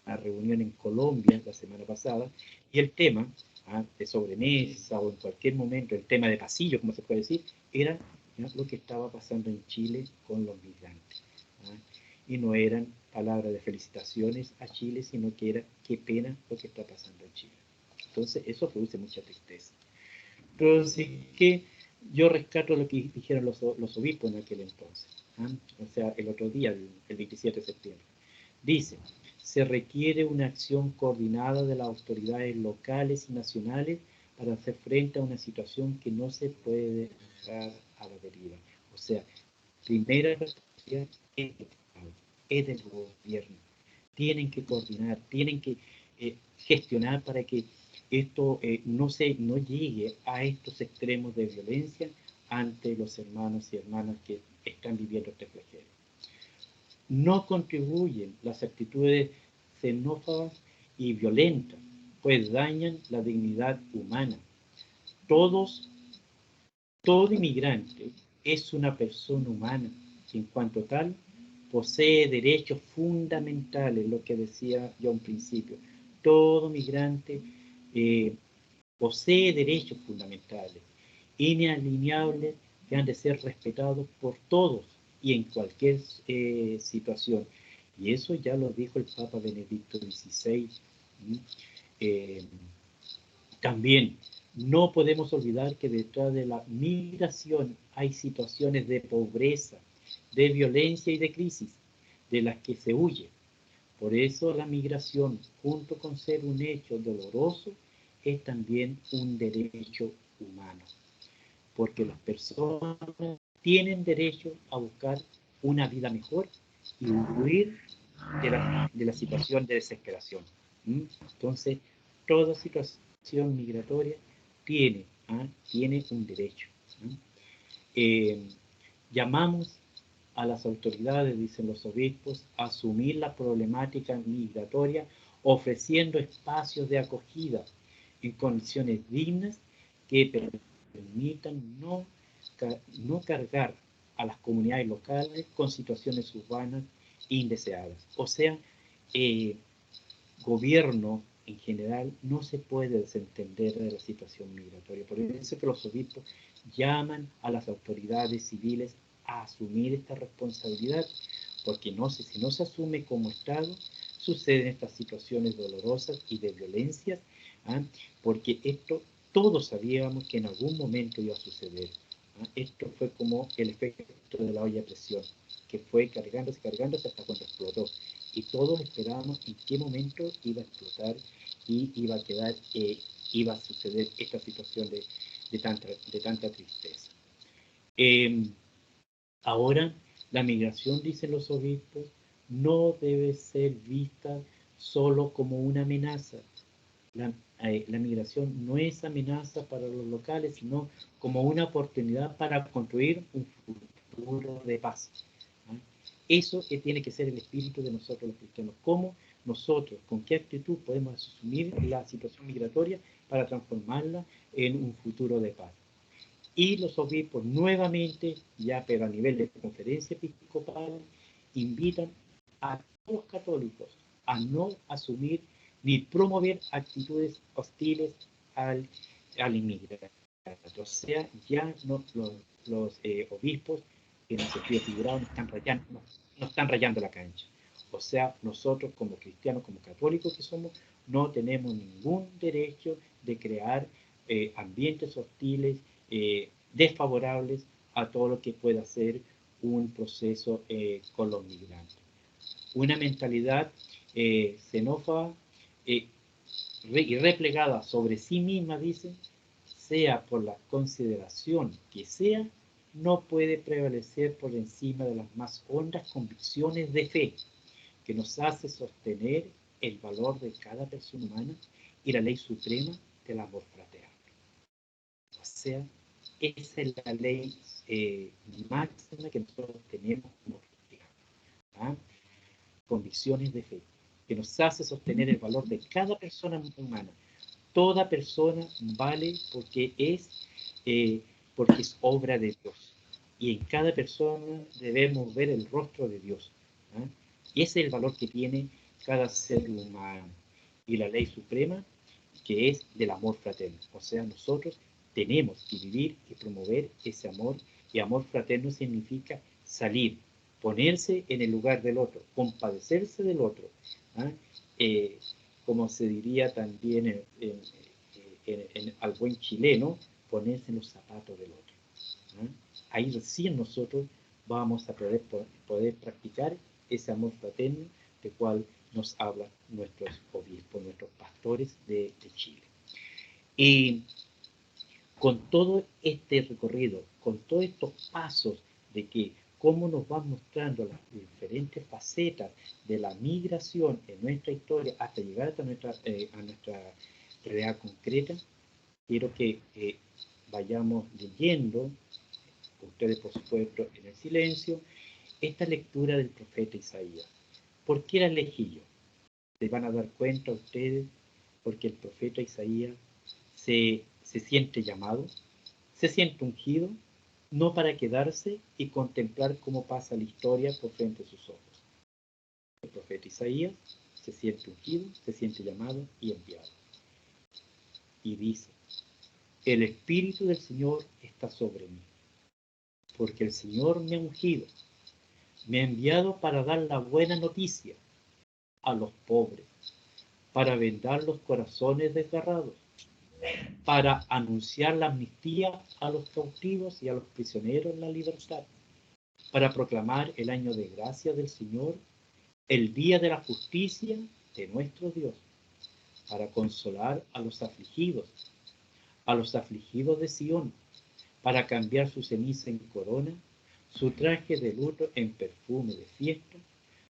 [SPEAKER 4] una reunión en Colombia la semana pasada, y el tema de sobremesa o en cualquier momento, el tema de pasillo, como se puede decir, era lo que estaba pasando en Chile con los migrantes. Y no eran palabras de felicitaciones a Chile, sino que era qué pena lo que está pasando en Chile. Entonces, eso produce mucha tristeza. Pero sí que yo rescato lo que dijeron los obispos en aquel entonces, o sea, el otro día, el 27 de septiembre. Dice, se requiere una acción coordinada de las autoridades locales y nacionales para hacer frente a una situación que no se puede dejar a la deriva. O sea, primera responsabilidad es del gobierno. Tienen que coordinar, tienen que gestionar para que esto no llegue a estos extremos de violencia ante los hermanos y hermanas que están viviendo este flagelo. No contribuyen las actitudes xenófobas y violentas, pues dañan la dignidad humana. Todo inmigrante es una persona humana que en cuanto tal posee derechos fundamentales, lo que decía yo al principio. Todo migrante posee derechos fundamentales, inalienables, que han de ser respetados por todos y en cualquier situación. Y eso ya lo dijo el Papa Benedicto XVI. También no podemos olvidar que detrás de la migración hay situaciones de pobreza, de violencia y de crisis, de las que se huye. Por eso la migración, junto con ser un hecho doloroso, es también un derecho humano. Porque las personas tienen derecho a buscar una vida mejor y huir de la situación de desesperación. Entonces, toda situación migratoria tiene un derecho. Llamamos a las autoridades, dicen los obispos, a asumir la problemática migratoria ofreciendo espacios de acogida en condiciones dignas que permitan no cargar a las comunidades locales con situaciones urbanas indeseadas. O sea, gobierno en general no se puede desentender de la situación migratoria. Por eso que los obispos llaman a las autoridades civiles a asumir esta responsabilidad, porque si no se asume como Estado, suceden estas situaciones dolorosas y de violencia, porque esto todos sabíamos que en algún momento iba a suceder. Esto fue como el efecto de la olla a presión, que fue cargándose hasta cuando explotó. Y todos esperábamos en qué momento iba a explotar y iba a suceder esta situación de tanta tristeza. Ahora, la migración, dicen los obispos, no debe ser vista solo como una amenaza. La migración no es amenaza para los locales, sino como una oportunidad para construir un futuro de paz. Eso tiene que ser el espíritu de nosotros los cristianos. ¿Cómo nosotros, con qué actitud podemos asumir la situación migratoria para transformarla en un futuro de paz? Y los obispos nuevamente, ya pero a nivel de conferencia episcopal, invitan a todos los católicos a no asumir ni promover actitudes hostiles al inmigrante. O sea, ya los obispos, en el sentido figurado, no están rayando la cancha. O sea, nosotros como cristianos, como católicos que somos, no tenemos ningún derecho de crear ambientes hostiles, desfavorables a todo lo que pueda ser un proceso con los migrantes. Una mentalidad xenófoba y replegada sobre sí misma, dicen, sea por la consideración que sea, no puede prevalecer por encima de las más hondas convicciones de fe que nos hace sostener el valor de cada persona humana y la ley suprema del amor fraterno. O sea, esa es la ley máxima que nosotros tenemos como cristianos. Convicciones de fe, que nos hace sostener el valor de cada persona humana. Toda persona vale porque es obra de Dios. Y en cada persona debemos ver el rostro de Dios. Y ese es el valor que tiene cada ser humano. Y la ley suprema, que es del amor fraterno. O sea, nosotros tenemos que vivir y promover ese amor. Y amor fraterno significa salir, ponerse en el lugar del otro, compadecerse del otro. Como se diría también al buen chileno, ponerse en los zapatos del otro. ¿Ah? Ahí recién nosotros vamos a poder practicar ese amor fraterno del cual nos hablan nuestros obispos, nuestros pastores de Chile. Y con todo este recorrido, con todos estos pasos de que cómo nos van mostrando las diferentes facetas de la migración en nuestra historia hasta llegar hasta a nuestra realidad concreta, quiero que vayamos leyendo, ustedes por supuesto en el silencio, esta lectura del profeta Isaías. ¿Por qué la elegí yo? Se van a dar cuenta ustedes, porque el profeta Isaías se siente llamado, se siente ungido, no para quedarse y contemplar cómo pasa la historia por frente a sus ojos. El profeta Isaías se siente ungido, se siente llamado y enviado. Y dice, el Espíritu del Señor está sobre mí, porque el Señor me ha ungido, me ha enviado para dar la buena noticia a los pobres, para vendar los corazones desgarrados, para anunciar la amnistía a los cautivos y a los prisioneros la libertad, para proclamar el año de gracia del Señor, el día de la justicia de nuestro Dios, para consolar a los afligidos de Sión, para cambiar su ceniza en corona, su traje de luto en perfume de fiesta,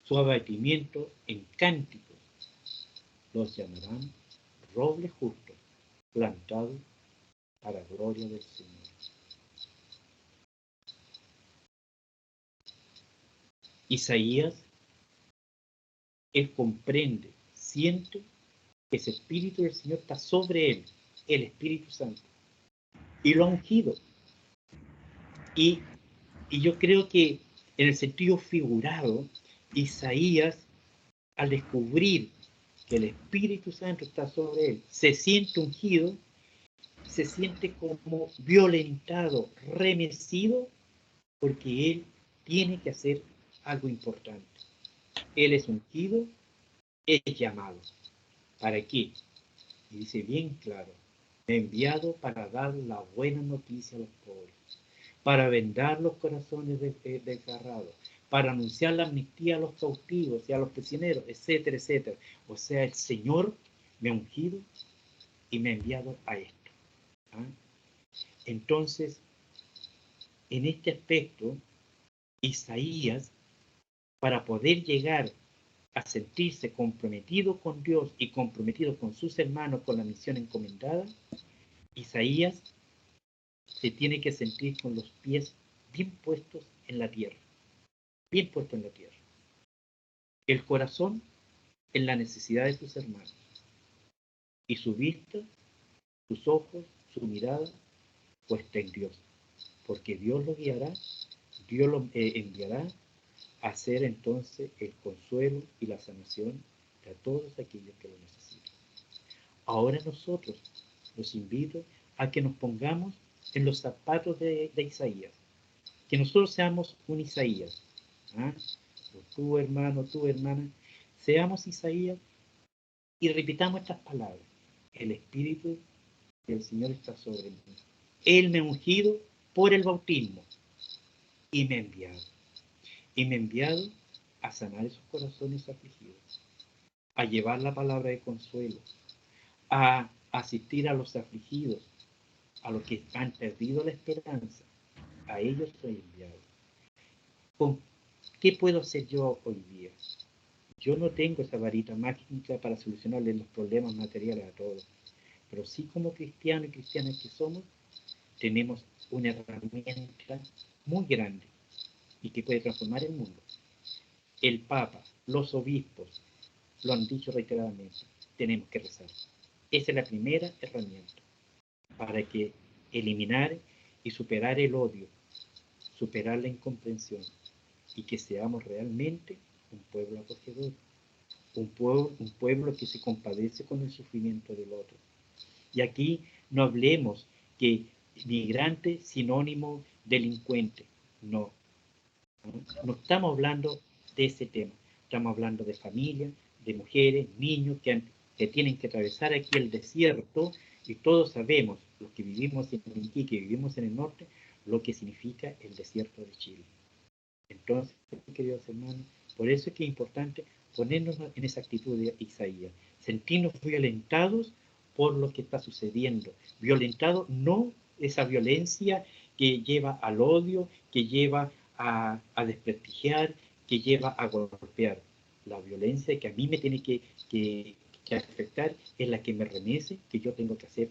[SPEAKER 4] su abatimiento en cánticos. Los llamarán roble justo, plantado para gloria del Señor. Isaías, él comprende, siente que ese Espíritu del Señor está sobre él, el Espíritu Santo, y lo ha ungido. Y yo creo que en el sentido figurado, Isaías, al descubrir que el Espíritu Santo está sobre él, se siente ungido, se siente como violentado, remecido, porque él tiene que hacer algo importante. Él es ungido, es llamado. ¿Para qué? Y dice bien claro, me ha enviado para dar la buena noticia a los pobres, para vendar los corazones desgarrados, para anunciar la amnistía a los cautivos y a los prisioneros, etcétera, etcétera. O sea, el Señor me ha ungido y me ha enviado a esto. ¿Ah? Entonces, en este aspecto, Isaías, para poder llegar a sentirse comprometido con Dios y comprometido con sus hermanos con la misión encomendada, Isaías se tiene que sentir con los pies bien puestos en la tierra, bien puestos en la tierra. El corazón en la necesidad de sus hermanos y su vista, sus ojos, su mirada puesta en Dios, porque Dios lo guiará, Dios lo enviará a hacer entonces el consuelo y la sanación de todos aquellos que lo necesitan. Ahora nosotros los invito a que nos pongamos en los zapatos de Isaías, que nosotros seamos un Isaías. ¿Ah? Tú hermano, tú hermana, seamos Isaías y repitamos estas palabras. El Espíritu del Señor está sobre mí. Él me ha ungido por el bautismo y me ha enviado. Y me ha enviado a sanar esos corazones afligidos, a llevar la palabra de consuelo, a asistir a los afligidos, a los que han perdido la esperanza. A ellos soy enviado. ¿Qué puedo hacer yo hoy día? Yo no tengo esa varita mágica para solucionarle los problemas materiales a todos, pero sí como cristianos y cristianas que somos, tenemos una herramienta muy grande y que puede transformar el mundo. El Papa, los obispos, lo han dicho reiteradamente, tenemos que rezar. Esa es la primera herramienta para que eliminar y superar el odio, superar la incomprensión y que seamos realmente un pueblo acogedor, un pueblo que se compadece con el sufrimiento del otro. Y aquí no hablemos que migrante sinónimo delincuente, no estamos hablando de ese tema, estamos hablando de familias, de mujeres, niños que tienen que atravesar aquí el desierto Y todos sabemos, los que vivimos en Iquique, que vivimos en el norte, lo que significa el desierto de Chile. Entonces, queridos hermanos, por eso es que es importante ponernos en esa actitud de Isaías, sentirnos violentados por lo que está sucediendo, violentados no esa violencia que lleva al odio, que lleva a desprestigiar, que lleva a golpear. La violencia que a mí me tiene que afectar es la que me remece que yo tengo que hacer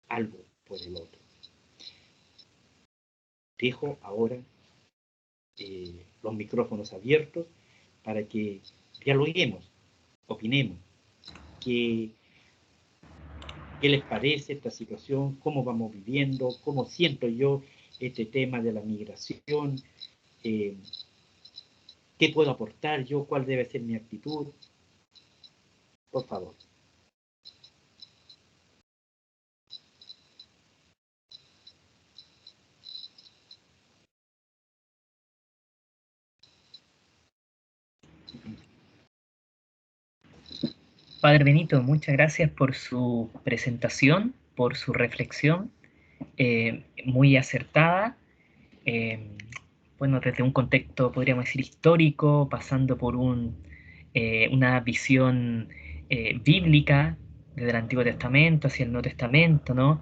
[SPEAKER 4] algo por el otro. Dejo ahora los micrófonos abiertos para que dialoguemos, opinemos, qué les parece esta situación, cómo vamos viviendo, cómo siento yo este tema de la migración, qué puedo aportar yo, cuál debe ser mi actitud. Por favor.
[SPEAKER 5] Padre Benito, muchas gracias por su presentación, por su reflexión, muy acertada. Bueno, desde un contexto, podríamos decir, histórico, pasando por una visión bíblica desde el Antiguo Testamento hacia el Nuevo Testamento, ¿no?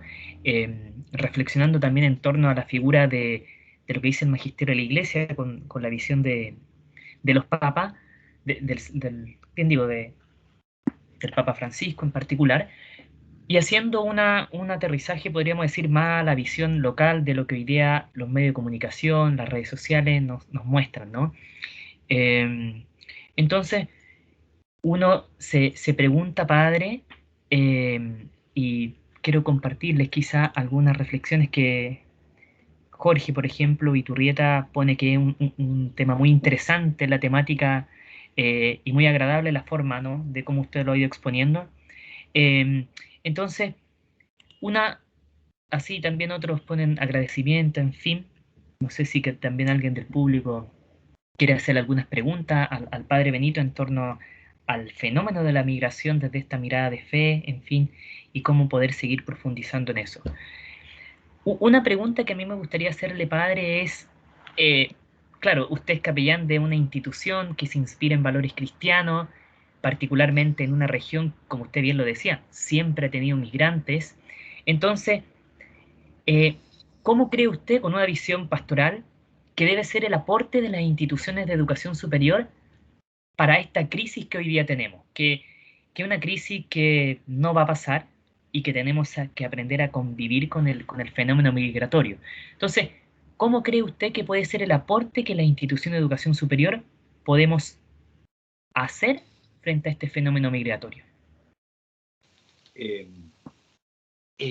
[SPEAKER 5] Reflexionando también en torno a la figura de lo que dice el magisterio de la Iglesia con la visión de los papas, ¿quién digo? Del Papa Francisco en particular, y haciendo un aterrizaje, podríamos decir, más a la visión local de lo que hoy día los medios de comunicación, las redes sociales nos muestran, ¿no? Entonces, uno se pregunta, padre, y quiero compartirles quizá algunas reflexiones que Jorge, por ejemplo, Iturrieta pone que es un tema muy interesante, la temática, y muy agradable la forma, ¿no?, de cómo usted lo ha ido exponiendo. Entonces, así también otros ponen agradecimiento, en fin. No sé si que también alguien del público quiere hacer algunas preguntas al padre Benito en torno al fenómeno de la migración desde esta mirada de fe, en fin, y cómo poder seguir profundizando en eso. Una pregunta que a mí me gustaría hacerle, padre, es, claro, usted es capellán de una institución que se inspira en valores cristianos, particularmente en una región, como usted bien lo decía, siempre ha tenido migrantes. Entonces, ¿cómo cree usted, con una visión pastoral, que debe ser el aporte de las instituciones de educación superior para esta crisis que hoy día tenemos? Que es una crisis que no va a pasar y que tenemos que aprender a convivir con el fenómeno migratorio. Entonces, ¿cómo cree usted que puede ser el aporte que las instituciones de educación superior podemos hacer frente a este fenómeno migratorio?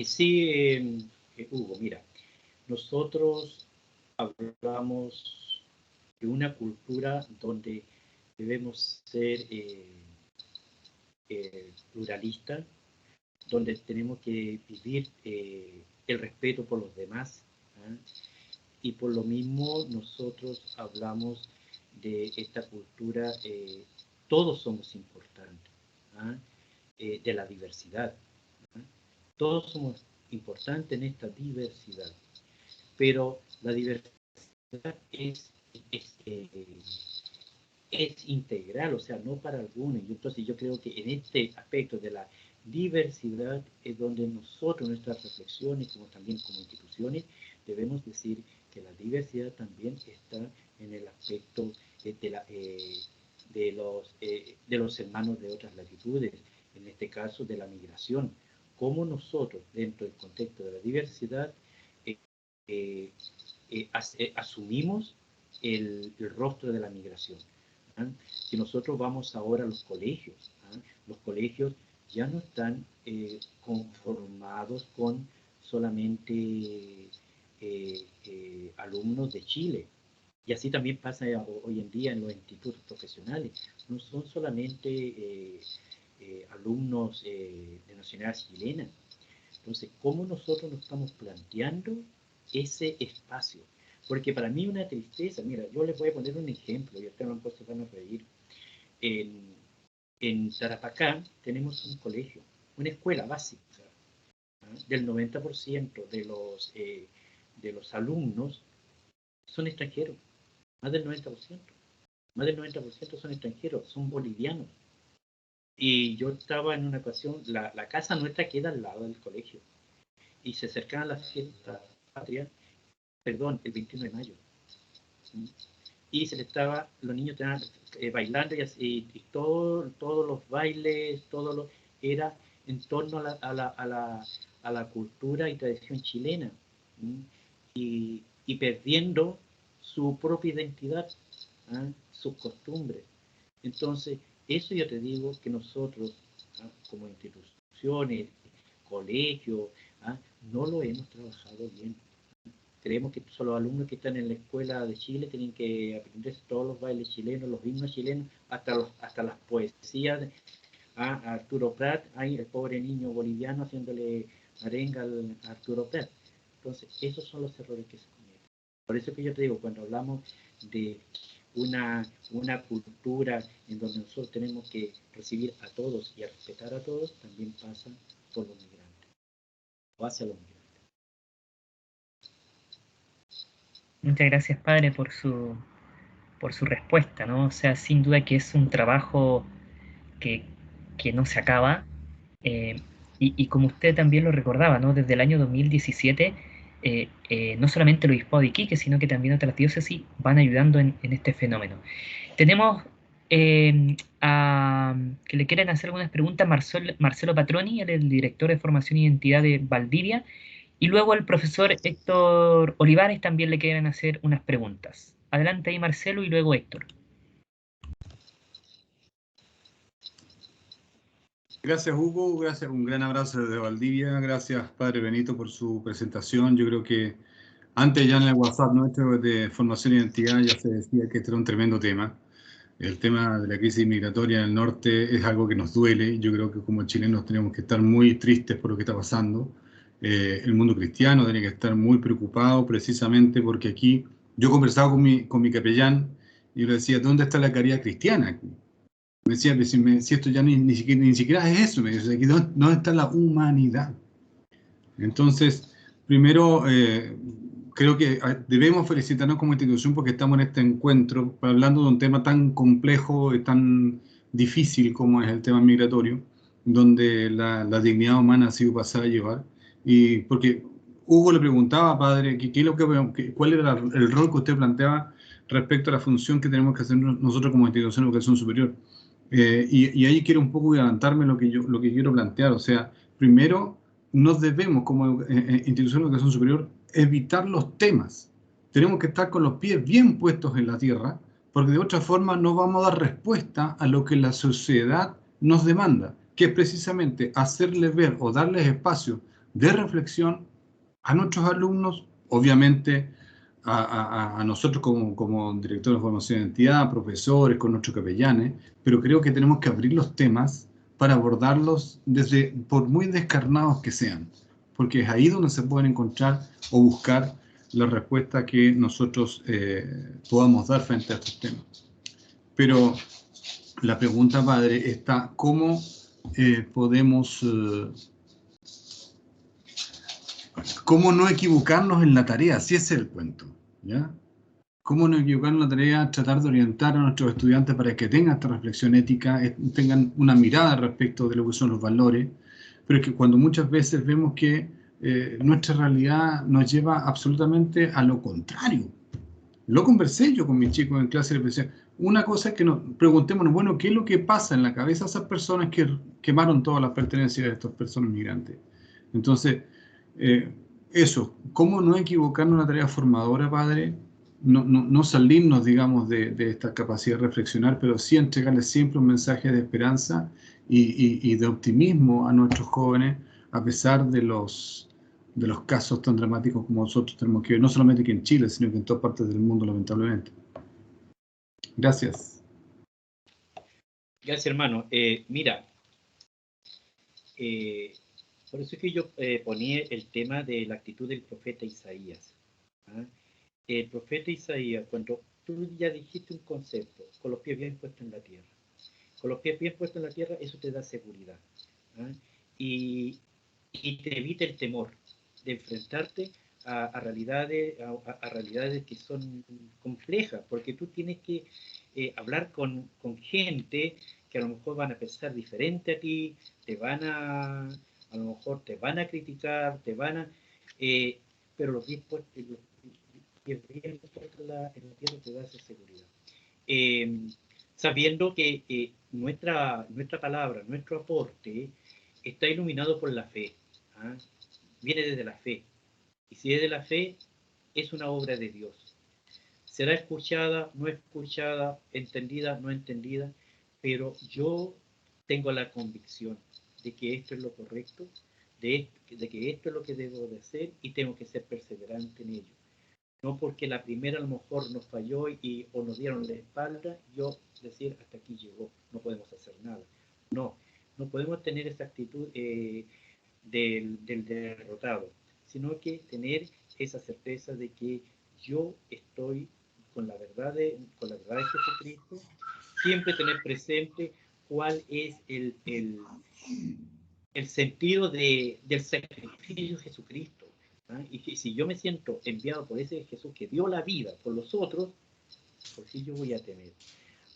[SPEAKER 4] Sí, Hugo, mira, nosotros hablamos de una cultura donde debemos ser pluralistas, donde tenemos que vivir el respeto por los demás, ¿eh? Y por lo mismo nosotros hablamos de esta cultura, todos somos importantes, de la diversidad, todos somos importantes en esta diversidad, pero la diversidad es integral, o sea, no para algunos. Y entonces yo creo que en este aspecto de la diversidad es donde nosotros, nuestras reflexiones, como también como instituciones, debemos decir que la diversidad también está en el aspecto de los hermanos de otras latitudes, en este caso de la migración. Cómo nosotros, dentro del contexto de la diversidad, asumimos el rostro de la migración. Si nosotros vamos ahora a los colegios ya no están conformados con solamente alumnos de Chile. Y así también pasa hoy en día en los institutos profesionales. No son solamente alumnos de nacionalidad chilena. Entonces, ¿cómo nosotros nos estamos planteando ese espacio? Porque para mí una tristeza, mira, yo les voy a poner un ejemplo, y ustedes van a reír. En Tarapacá tenemos un colegio, una escuela básica, del 90% de los alumnos son extranjeros, más del 90%. Más del 90% son extranjeros, son bolivianos. Y yo estaba en una ocasión, la casa nuestra queda al lado del colegio, y se acercaban las fiestas patrias, perdón, el 21 de mayo. Y se le estaba, los niños estaban bailando y todos los bailes, era en torno a la cultura y tradición chilena, y perdiendo su propia identidad, sus costumbres. Entonces, eso yo te digo que nosotros, como instituciones, colegios, no lo hemos trabajado bien. Creemos que son los alumnos que están en la escuela de Chile tienen que aprender todos los bailes chilenos, los himnos chilenos, hasta las poesías a Arturo Prat, ahí el pobre niño boliviano haciéndole arenga a Arturo Prat. Entonces, esos son los errores que se cometen. Por eso que yo te digo, cuando hablamos de una cultura en donde nosotros tenemos que recibir a todos y a respetar a todos, también pasa por los migrantes, o hacia los migrantes.
[SPEAKER 5] Muchas gracias, padre, por su respuesta, ¿no? O sea, sin duda que es un trabajo que no se acaba. Y como usted también lo recordaba, ¿no? Desde el año 2017, no solamente el Obispado de Iquique, sino que también otras diócesis van ayudando en este fenómeno. Tenemos que le quieren hacer algunas preguntas Marcelo Patroni, él es el director de Formación e Identidad de Valdivia, y luego al profesor Héctor Olivares también le quieren hacer unas preguntas. Adelante ahí Marcelo y luego Héctor.
[SPEAKER 6] Gracias Hugo, gracias, un gran abrazo desde Valdivia, gracias Padre Benito por su presentación. Yo creo que antes ya en el WhatsApp nuestro de Formación e Identidad ya se decía que este era un tremendo tema. El tema de la crisis migratoria en el norte es algo que nos duele. Yo creo que como chilenos tenemos que estar muy tristes por lo que está pasando. El mundo cristiano tiene que estar muy preocupado precisamente porque aquí yo conversaba con mi capellán y le decía, ¿dónde está la caridad cristiana aquí? Me decía, si esto ya ni siquiera es eso, me dice, aquí ¿dónde está la humanidad? Entonces, primero, creo que debemos felicitarnos como institución porque estamos en este encuentro hablando de un tema tan complejo y tan difícil como es el tema migratorio, donde la dignidad humana ha sido pasada a llevar. Y porque Hugo le preguntaba, padre, ¿cuál era el rol que usted planteaba respecto a la función que tenemos que hacer nosotros como institución de educación superior? Y ahí quiero un poco adelantarme lo que quiero plantear. O sea, primero, nos debemos, como institución de educación superior, evitar los temas. Tenemos que estar con los pies bien puestos en la tierra, porque de otra forma no vamos a dar respuesta a lo que la sociedad nos demanda, que es precisamente hacerle ver o darles espacio de reflexión a nuestros alumnos, obviamente a nosotros como directores de formación de identidad, profesores, con nuestros capellanes, pero creo que tenemos que abrir los temas para abordarlos por muy descarnados que sean, porque es ahí donde se pueden encontrar o buscar la respuesta que nosotros podamos dar frente a estos temas. Pero la pregunta, padre, está, ¿cómo podemos... ¿Cómo no equivocarnos en la tarea? Si ese es el cuento, ¿ya? ¿Cómo no equivocarnos en la tarea? Tratar de orientar a nuestros estudiantes para que tengan esta reflexión ética, tengan una mirada respecto de lo que son los valores, pero es que cuando muchas veces vemos que nuestra realidad nos lleva absolutamente a lo contrario. Lo conversé yo con mis chicos en clase, les decía, una cosa es que nos preguntémonos, bueno, ¿qué es lo que pasa en la cabeza de esas personas que quemaron todas las pertenencias de estas personas migrantes? Entonces, eso, ¿cómo no equivocarnos en una tarea formadora, padre? No salirnos, digamos, de esta capacidad de reflexionar, pero sí entregarles siempre un mensaje de esperanza y de optimismo a nuestros jóvenes, a pesar de los casos tan dramáticos como nosotros tenemos que ver, no solamente aquí en Chile, sino que en todas partes del mundo, lamentablemente. Gracias.
[SPEAKER 4] Gracias, hermano. Mira, por eso es que yo ponía el tema de la actitud del profeta Isaías. El profeta Isaías, cuando tú ya dijiste un concepto, con los pies bien puestos en la tierra. Con los pies bien puestos en la tierra, eso te da seguridad. Y y te evita el temor de enfrentarte a realidades que son complejas, porque tú tienes que hablar con gente que a lo mejor van a pensar diferente a ti, a lo mejor te van a criticar, pero los pies puestos en la tierra te da esa seguridad. Sabiendo que nuestra palabra, nuestro aporte, está iluminado por la fe. ¿Ah? Viene desde la fe. Y si es de la fe, es una obra de Dios. Será escuchada, no escuchada, entendida, no entendida, pero yo tengo la convicción de que esto es lo correcto, de que esto es lo que debo de hacer y tengo que ser perseverante en ello. No porque la primera a lo mejor nos falló o nos dieron la espalda, yo decir hasta aquí llegó, no podemos hacer nada. No podemos tener esa actitud del derrotado, sino que tener esa certeza de que yo estoy con la verdad de Jesucristo, siempre tener presente cuál es el sentido del sacrificio de Jesucristo. ¿Ah? Y que si yo me siento enviado por ese Jesús que dio la vida por los otros, ¿por qué yo voy a temer?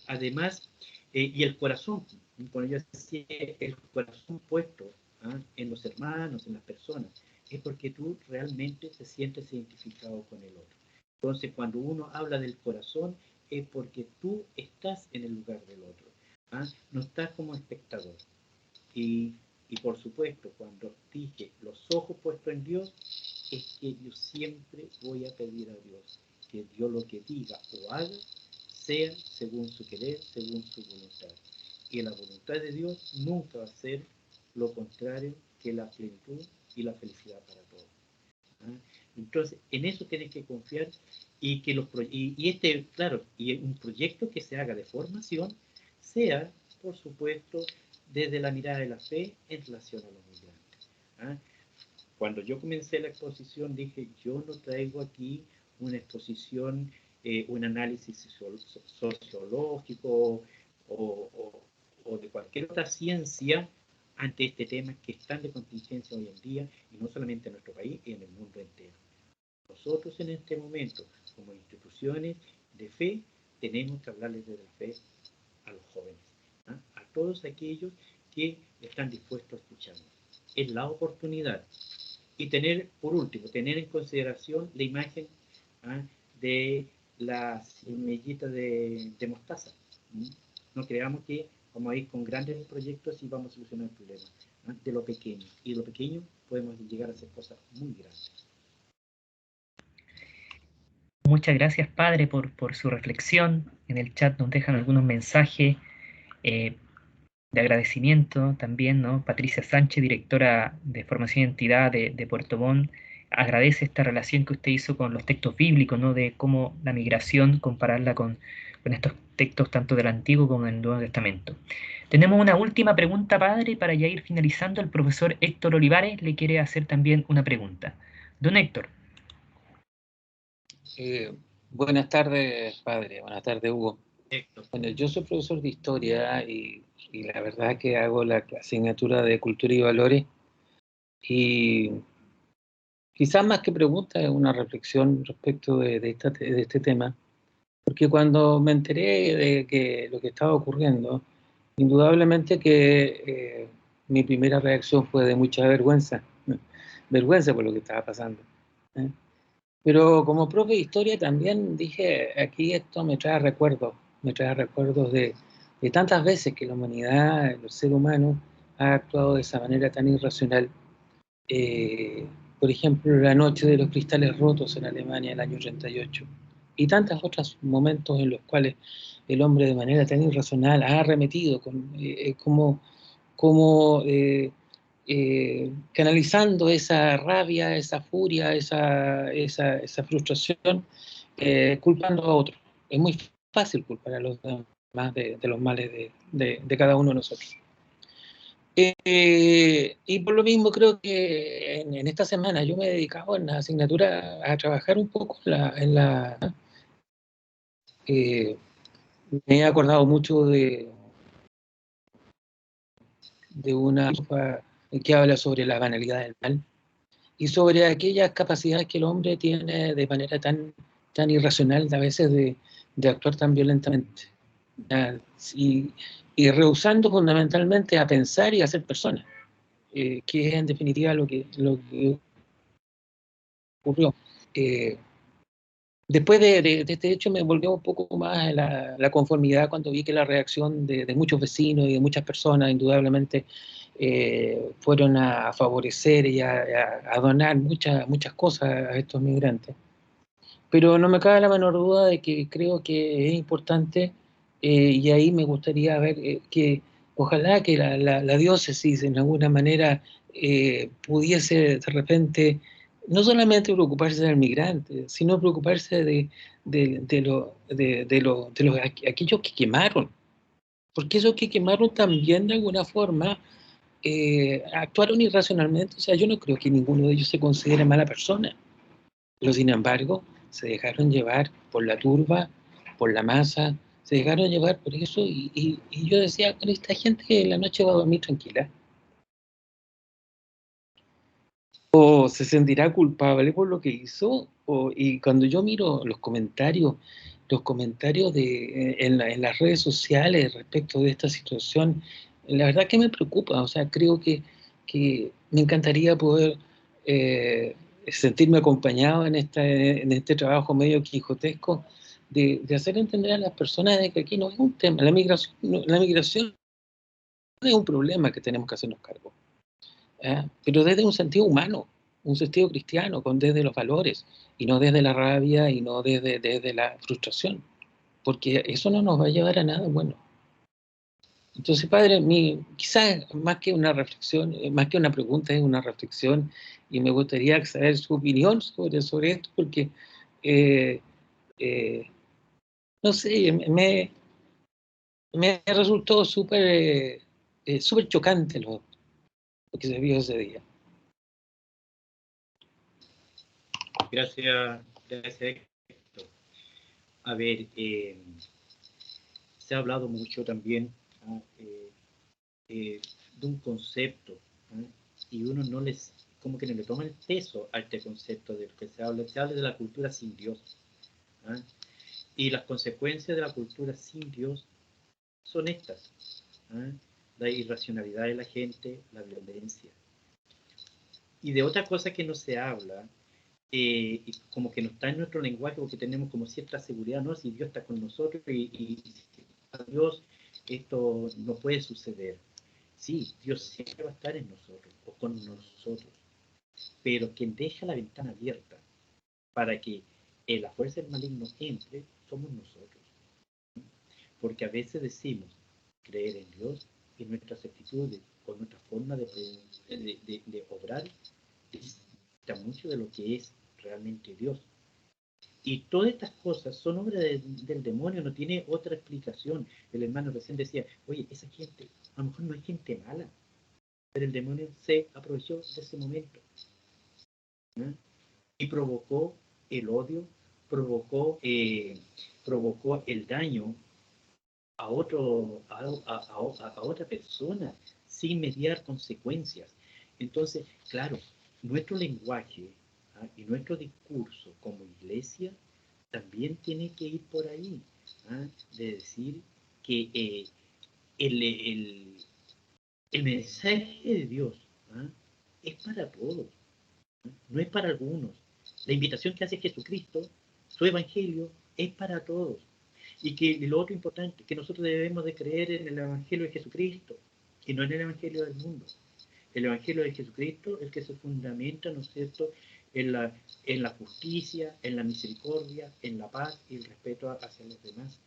[SPEAKER 4] Además, y el corazón, cuando yo decía el corazón puesto en los hermanos, en las personas, es porque tú realmente te sientes identificado con el otro. Entonces, cuando uno habla del corazón, es porque tú estás en el lugar del otro. No estás como espectador. Y por supuesto, cuando dije los ojos puestos en Dios, es que yo siempre voy a pedir a Dios que Dios lo que diga o haga sea según su querer, según su voluntad. Y la voluntad de Dios nunca va a ser lo contrario que la plenitud y la felicidad para todos. Entonces, en eso tienes que confiar y que un proyecto que se haga de formación sea, por supuesto, desde la mirada de la fe en relación a los migrantes. Cuando yo comencé la exposición dije, yo no traigo aquí una exposición, un análisis sociológico o de cualquier otra ciencia ante este tema que es tan de contingencia hoy en día, y no solamente en nuestro país, y en el mundo entero. Nosotros en este momento, como instituciones de fe, tenemos que hablarles de la fe a los jóvenes, a todos aquellos que están dispuestos a escucharnos. Es la oportunidad. Y por último, tener en consideración la imagen de la semillita de mostaza. No creamos que vamos a ir con grandes proyectos y vamos a solucionar el problema. De lo pequeño. Y de lo pequeño podemos llegar a hacer cosas muy grandes.
[SPEAKER 5] Muchas gracias, Padre, por su reflexión. En el chat nos dejan algunos mensajes de agradecimiento también, ¿no? Patricia Sánchez, directora de Formación y Identidad de Puerto Montt, agradece esta relación que usted hizo con los textos bíblicos, ¿no? De cómo la migración, compararla con estos textos tanto del Antiguo como del Nuevo Testamento. Tenemos una última pregunta, Padre, para ya ir finalizando. El profesor Héctor Olivares le quiere hacer también una pregunta. Don Héctor.
[SPEAKER 7] Buenas tardes, Padre. Buenas tardes, Hugo.
[SPEAKER 4] Héctor.
[SPEAKER 7] Bueno, yo soy profesor de Historia y la verdad que hago la asignatura de Cultura y Valores, y quizás más que pregunta es una reflexión respecto de este tema, porque cuando me enteré de que lo que estaba ocurriendo, indudablemente que mi primera reacción fue de mucha vergüenza por lo que estaba pasando. Pero como profe de Historia también dije, aquí esto me trae recuerdos de tantas veces que la humanidad, el ser humano, ha actuado de esa manera tan irracional. Por ejemplo, la noche de los cristales rotos en Alemania el año 38, y tantos otros momentos en los cuales el hombre de manera tan irracional ha arremetido canalizando esa rabia, esa furia, esa frustración, culpando a otros. Es muy fácil culpar a los demás de los males de cada uno de nosotros. Y por lo mismo creo que en esta semana yo me he dedicado en la asignatura a trabajar un poco me he acordado mucho de una que habla sobre la banalidad del mal y sobre aquellas capacidades que el hombre tiene de manera tan irracional a veces de actuar tan violentamente. Y rehusando fundamentalmente a pensar y a ser persona, que es en definitiva lo que ocurrió. Después de este hecho me volvió un poco más la conformidad cuando vi que la reacción de muchos vecinos y de muchas personas indudablemente fueron a favorecer y a donar muchas cosas a estos migrantes. Pero no me cabe la menor duda de que creo que es importante y ahí me gustaría ver que ojalá que la diócesis en alguna manera pudiese de repente no solamente preocuparse del migrante, sino preocuparse de aquellos que quemaron. Porque esos que quemaron también de alguna forma actuaron irracionalmente. O sea, yo no creo que ninguno de ellos se considere mala persona. Pero sin embargo, se dejaron llevar por la turba, por la masa, se dejaron llevar por eso y yo decía, con esta gente la noche va a dormir tranquila. O se sentirá culpable por lo que hizo, y cuando yo miro los comentarios en las redes sociales respecto de esta situación, la verdad que me preocupa. O sea, creo que me encantaría poder sentirme acompañado en este trabajo medio quijotesco de hacer entender a las personas de que aquí no es un tema, la migración es un problema que tenemos que hacernos cargo. Pero desde un sentido humano, un sentido cristiano, desde los valores, y no desde la rabia y no desde la frustración, porque eso no nos va a llevar a nada bueno. Entonces, padre, quizás más que una reflexión, más que una pregunta, es una reflexión, y me gustaría saber su opinión sobre esto, porque, no sé, me resultó súper chocante lo que se vio ese día.
[SPEAKER 4] Gracias, Héctor. A ver, se ha hablado mucho también de un concepto, y uno como que no le toma el peso a este concepto de lo que se habla de la cultura sin Dios. Y las consecuencias de la cultura sin Dios son estas: la irracionalidad de la gente, la violencia. Y de otra cosa que no se habla, y como que no está en nuestro lenguaje, porque tenemos como cierta seguridad, ¿no? Si Dios está con nosotros y a Dios esto no puede suceder. Sí, Dios siempre va a estar en nosotros o con nosotros, pero quien deja la ventana abierta para que la fuerza del maligno entre somos nosotros. Porque a veces decimos creer en Dios y nuestras actitudes o nuestra forma de obrar dista mucho de lo que es realmente Dios. Y todas estas cosas son obras del demonio, no tiene otra explicación. El hermano recién decía, oye, esa gente, a lo mejor no es gente mala, pero el demonio se aprovechó de ese momento, ¿no? Y provocó el odio, provocó el daño a otra persona sin mediar consecuencias. Entonces, claro, nuestro lenguaje y nuestro discurso como iglesia también tiene que ir por ahí, de decir que el mensaje de Dios es para todos, no es para algunos. La invitación que hace Jesucristo, su evangelio, es para todos. Y que lo otro importante, que nosotros debemos de creer en el evangelio de Jesucristo y no en el evangelio del mundo. El evangelio de Jesucristo es el que se fundamenta, ¿no es cierto?, en la justicia, en la misericordia, en la paz y el respeto hacia los demás.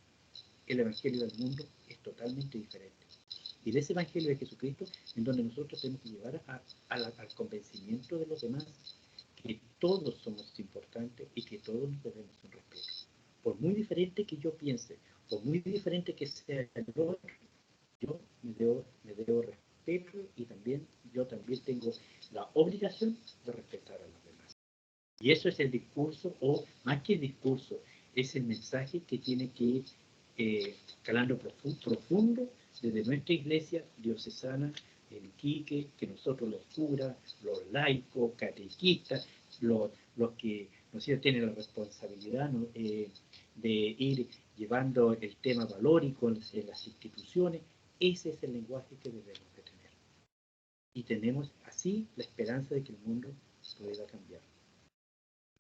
[SPEAKER 4] El evangelio del mundo es totalmente diferente. Y de ese evangelio de Jesucristo, en donde nosotros tenemos que llevar al convencimiento de los demás que todos somos importantes y que todos nos debemos un respeto. Por muy diferente que yo piense, por muy diferente que sea el otro, yo me debo respeto, y yo también tengo la obligación de respetar a los demás. Y eso es el discurso, o más que el discurso, es el mensaje que tiene que ir calando profundo desde nuestra iglesia diocesana en Iquique, que nosotros los curas, los laicos, catequistas, los que no sé, tienen la responsabilidad, ¿no? De ir llevando el tema valórico en las instituciones, ese es el lenguaje que debemos de tener. Y tenemos así la esperanza de que el mundo pueda cambiar.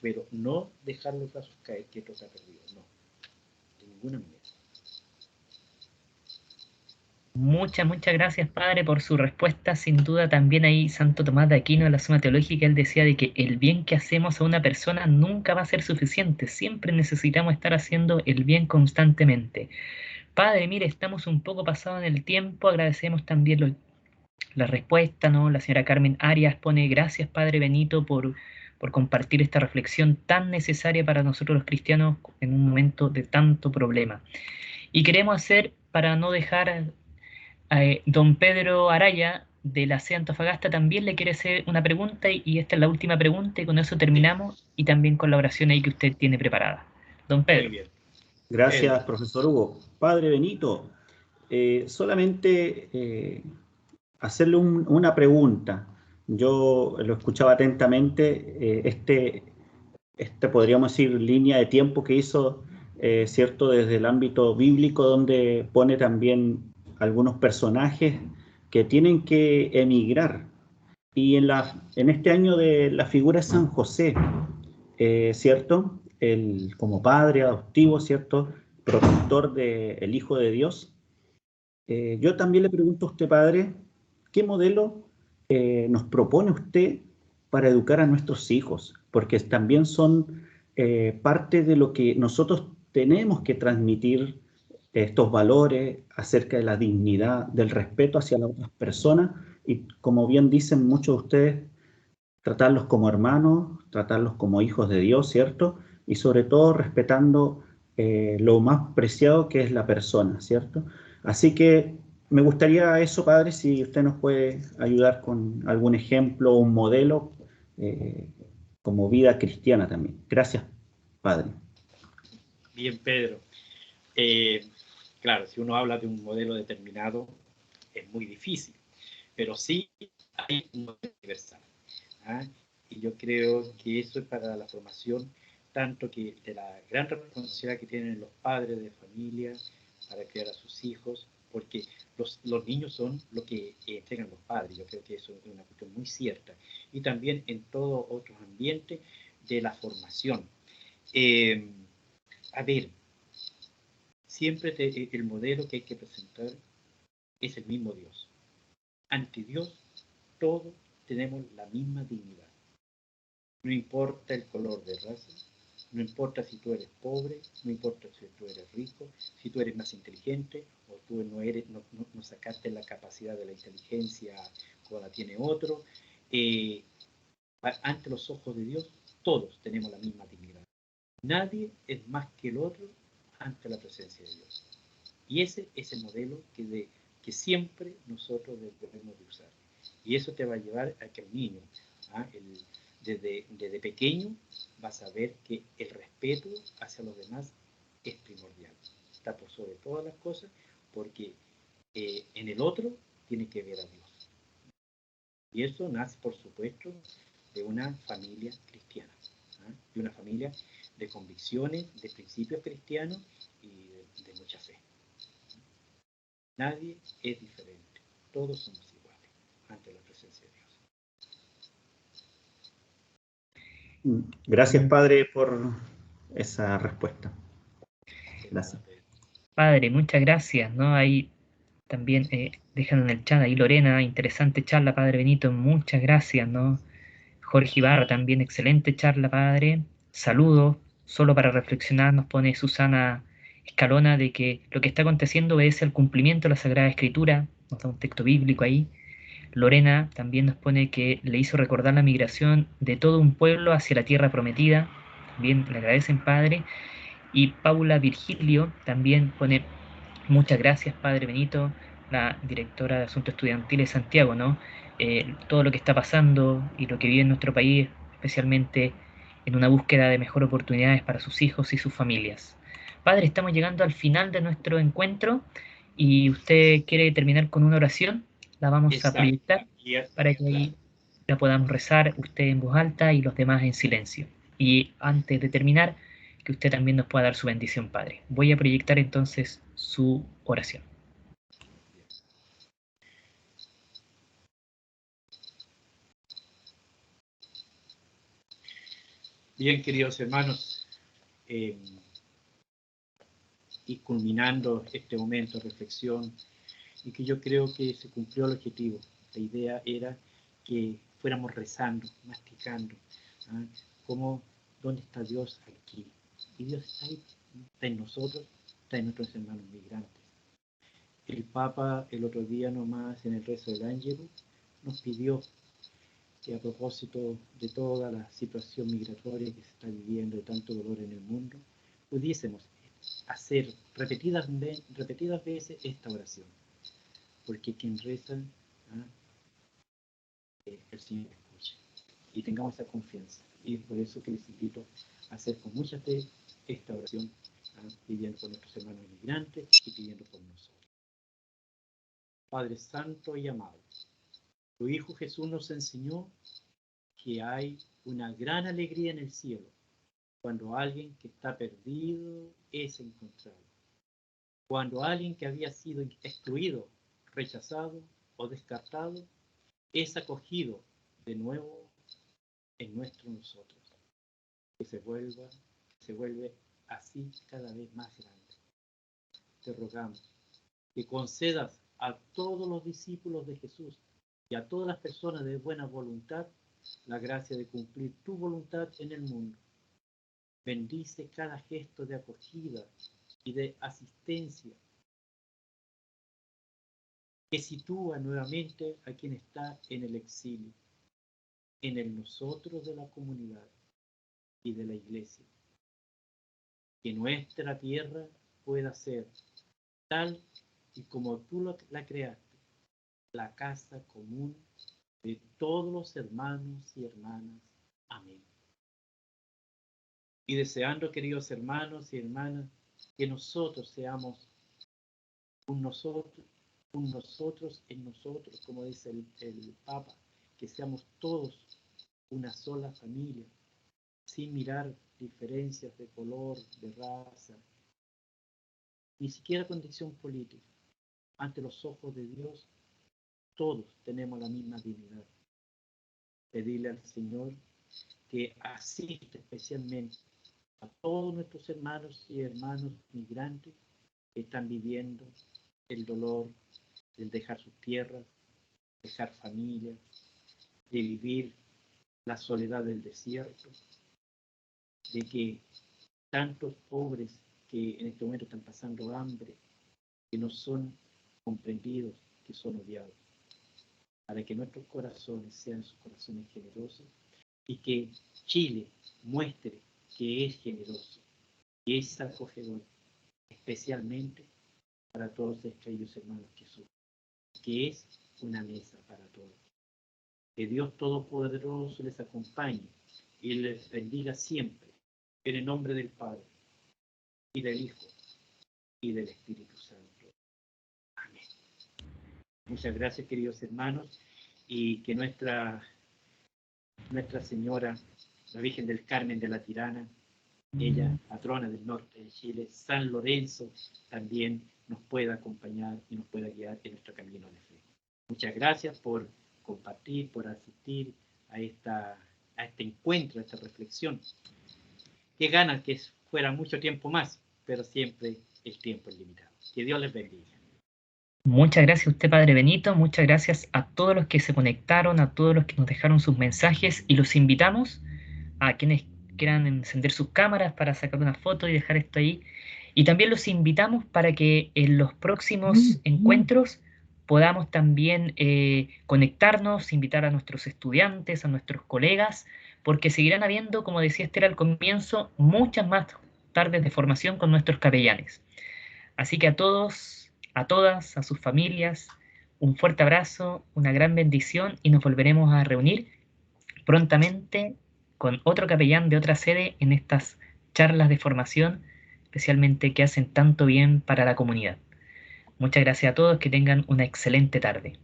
[SPEAKER 4] Pero no dejar los brazos caer, que esto se ha perdido, no, de ninguna manera.
[SPEAKER 5] Muchas gracias, Padre, por su respuesta. Sin duda también ahí Santo Tomás de Aquino en la Suma Teológica, él decía de que el bien que hacemos a una persona nunca va a ser suficiente. Siempre necesitamos estar haciendo el bien constantemente. Padre, mire, estamos un poco pasados en el tiempo. Agradecemos también la respuesta, ¿no? La señora Carmen Arias pone gracias, Padre Benito, por compartir esta reflexión tan necesaria para nosotros los cristianos en un momento de tanto problema. Y queremos hacer, para no dejar... don Pedro Araya de la CEA Antofagasta también le quiere hacer una pregunta y esta es la última pregunta y con eso terminamos y también con la oración ahí que usted tiene preparada. Don Pedro.
[SPEAKER 4] Muy bien.
[SPEAKER 8] Gracias, profesor Hugo. Padre Benito, solamente hacerle una pregunta. Yo lo escuchaba atentamente, podríamos decir, línea de tiempo que hizo, ¿cierto?, desde el ámbito bíblico, donde pone también algunos personajes que tienen que emigrar. Y en este año de la figura de San José, ¿cierto?, como padre adoptivo, ¿cierto?, protector del Hijo de Dios. Yo también le pregunto a usted, padre, ¿qué modelo nos propone usted para educar a nuestros hijos? Porque también son parte de lo que nosotros tenemos que transmitir, estos valores acerca de la dignidad, del respeto hacia las otras personas y, como bien dicen muchos de ustedes, tratarlos como hermanos, tratarlos como hijos de Dios, ¿cierto? Y sobre todo respetando lo más preciado que es la persona, ¿cierto? Así que me gustaría eso, padre, si usted nos puede ayudar con algún ejemplo o un modelo como vida cristiana también. Gracias, padre.
[SPEAKER 4] Bien, Pedro. Claro, si uno habla de un modelo determinado, es muy difícil, pero sí hay un modelo universal. ¿Ah? Y yo creo que eso es para la formación, tanto que de la gran responsabilidad que tienen los padres de familia para criar a sus hijos, porque los niños son lo que entregan los padres. Yo creo que eso es una cuestión muy cierta. Y también en todos otros ambientes de la formación. A ver, siempre el modelo que hay que presentar es el mismo Dios. Ante Dios, todos tenemos la misma dignidad. No importa el color de raza, no importa si tú eres pobre, no importa si tú eres rico, si tú eres más inteligente o tú no sacaste la capacidad de la inteligencia como la tiene otro. Ante los ojos de Dios, todos tenemos la misma dignidad. Nadie es más que el otro ante la presencia de Dios. Y ese es el modelo que siempre nosotros debemos de usar. Y eso te va a llevar a que el niño, desde pequeño, va a saber que el respeto hacia los demás es primordial. Está por sobre todas las cosas, porque en el otro tiene que ver a Dios. Y eso nace, por supuesto, de una familia cristiana, de una familia de convicciones, de principios cristianos y de mucha fe. Nadie es diferente, todos somos iguales ante la presencia de Dios.
[SPEAKER 8] Gracias, padre, por esa respuesta. Gracias.
[SPEAKER 5] Padre, muchas gracias, ¿no? Ahí también dejan en el chat, ahí Lorena, interesante charla, Padre Benito, muchas gracias, ¿no? Jorge Ibarra también, excelente charla, Padre. Saludos, solo para reflexionar, nos pone Susana Escalona de que lo que está aconteciendo obedece al cumplimiento de la Sagrada Escritura, nos da un texto bíblico ahí. Lorena también nos pone que le hizo recordar la migración de todo un pueblo hacia la tierra prometida, también le agradecen, Padre. Y Paula Virgilio también pone muchas gracias, Padre Benito, la directora de Asuntos Estudiantiles de Santiago, ¿no? Todo lo que está pasando y lo que vive en nuestro país, especialmente en una búsqueda de mejores oportunidades para sus hijos y sus familias. Padre, estamos llegando al final de nuestro encuentro y usted quiere terminar con una oración. la vamos a
[SPEAKER 4] Exacto.
[SPEAKER 5] proyectar
[SPEAKER 4] Y es-
[SPEAKER 5] para que ahí la podamos rezar usted en voz alta y los demás en silencio. Y antes de terminar, que usted también nos pueda dar su bendición, Padre. Voy a proyectar entonces su oración.
[SPEAKER 4] Bien, queridos hermanos, y culminando este momento de reflexión, y que yo creo que se cumplió el objetivo. La idea era que fuéramos rezando, masticando, ¿ah? ¿Dónde está Dios? Aquí. Y Dios está ahí, está en nosotros, está en nuestros hermanos migrantes. El Papa el otro día nomás en el rezo del Ángelus nos pidió que a propósito de toda la situación migratoria que se está viviendo, de tanto dolor en el mundo, pudiésemos hacer repetidas veces esta oración. Porque quien reza, el Señor escucha. Y tengamos esa confianza. Y es por eso que les invito a hacer con mucha fe esta oración, pidiendo por nuestros hermanos inmigrantes y pidiendo por nosotros. Padre Santo y amado, tu Hijo Jesús nos enseñó que hay una gran alegría en el cielo cuando alguien que está perdido es encontrado. Cuando alguien que había sido excluido, rechazado o descartado es acogido de nuevo en nosotros, que se vuelve así cada vez más grande. Te rogamos que concedas a todos los discípulos de Jesús y a todas las personas de buena voluntad la gracia de cumplir tu voluntad en el mundo. Bendice cada gesto de acogida y de asistencia que sitúa nuevamente a quien está en el exilio, en el nosotros de la comunidad y de la iglesia. Que nuestra tierra pueda ser tal y como tú la creaste, la casa común de todos los hermanos y hermanas. Amén. Y deseando, queridos hermanos y hermanas, que nosotros seamos un nosotros en nosotros, como dice el Papa, que seamos todos una sola familia, sin mirar diferencias de color, de raza, ni siquiera condición política. Ante los ojos de Dios, todos tenemos la misma dignidad. Pedirle al Señor que asista especialmente a todos nuestros hermanos y hermanas migrantes que están viviendo el dolor del dejar sus tierras, dejar familias, de vivir la soledad del desierto, de que tantos pobres que en este momento están pasando hambre, que no son comprendidos, que son odiados, para que nuestros corazones sean sus corazones generosos y que Chile muestre que es generoso, que es acogedor, especialmente para todos aquellos hermanos que sufren, que es una mesa para todos. Que Dios Todopoderoso les acompañe y les bendiga siempre, en el nombre del Padre, y del Hijo, y del Espíritu Santo. Amén. Muchas gracias, queridos hermanos, y que Nuestra Señora, la Virgen del Carmen de la Tirana, ella, patrona del norte de Chile, San Lorenzo, también nos pueda acompañar y nos pueda guiar en nuestro camino de fe. Muchas gracias por compartir, por asistir a este encuentro, a esta reflexión. Qué ganas que fuera mucho tiempo más, pero siempre el tiempo es limitado. Que Dios les bendiga.
[SPEAKER 5] Muchas gracias a usted, Padre Benito. Muchas gracias a todos los que se conectaron, a todos los que nos dejaron sus mensajes, y los invitamos a quienes quieran encender sus cámaras para sacar una foto y dejar esto ahí. Y también los invitamos para que en los próximos encuentros podamos también conectarnos, invitar a nuestros estudiantes, a nuestros colegas, porque seguirán habiendo, como decía Esther al comienzo, muchas más tardes de formación con nuestros capellanes. Así que a todos, a todas, a sus familias, un fuerte abrazo, una gran bendición, y nos volveremos a reunir prontamente con otro capellán de otra sede en estas charlas de formación, especialmente que hacen tanto bien para la comunidad. Muchas gracias a todos, que tengan una excelente tarde.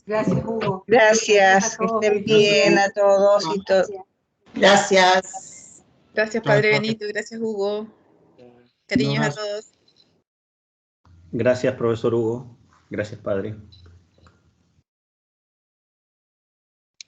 [SPEAKER 9] Gracias, Hugo.
[SPEAKER 10] Gracias, que estén bien a todos y Gracias.
[SPEAKER 2] Gracias, Padre Benito. Gracias, Hugo. Cariños a todos.
[SPEAKER 8] Gracias, profesor Hugo. Gracias, padre.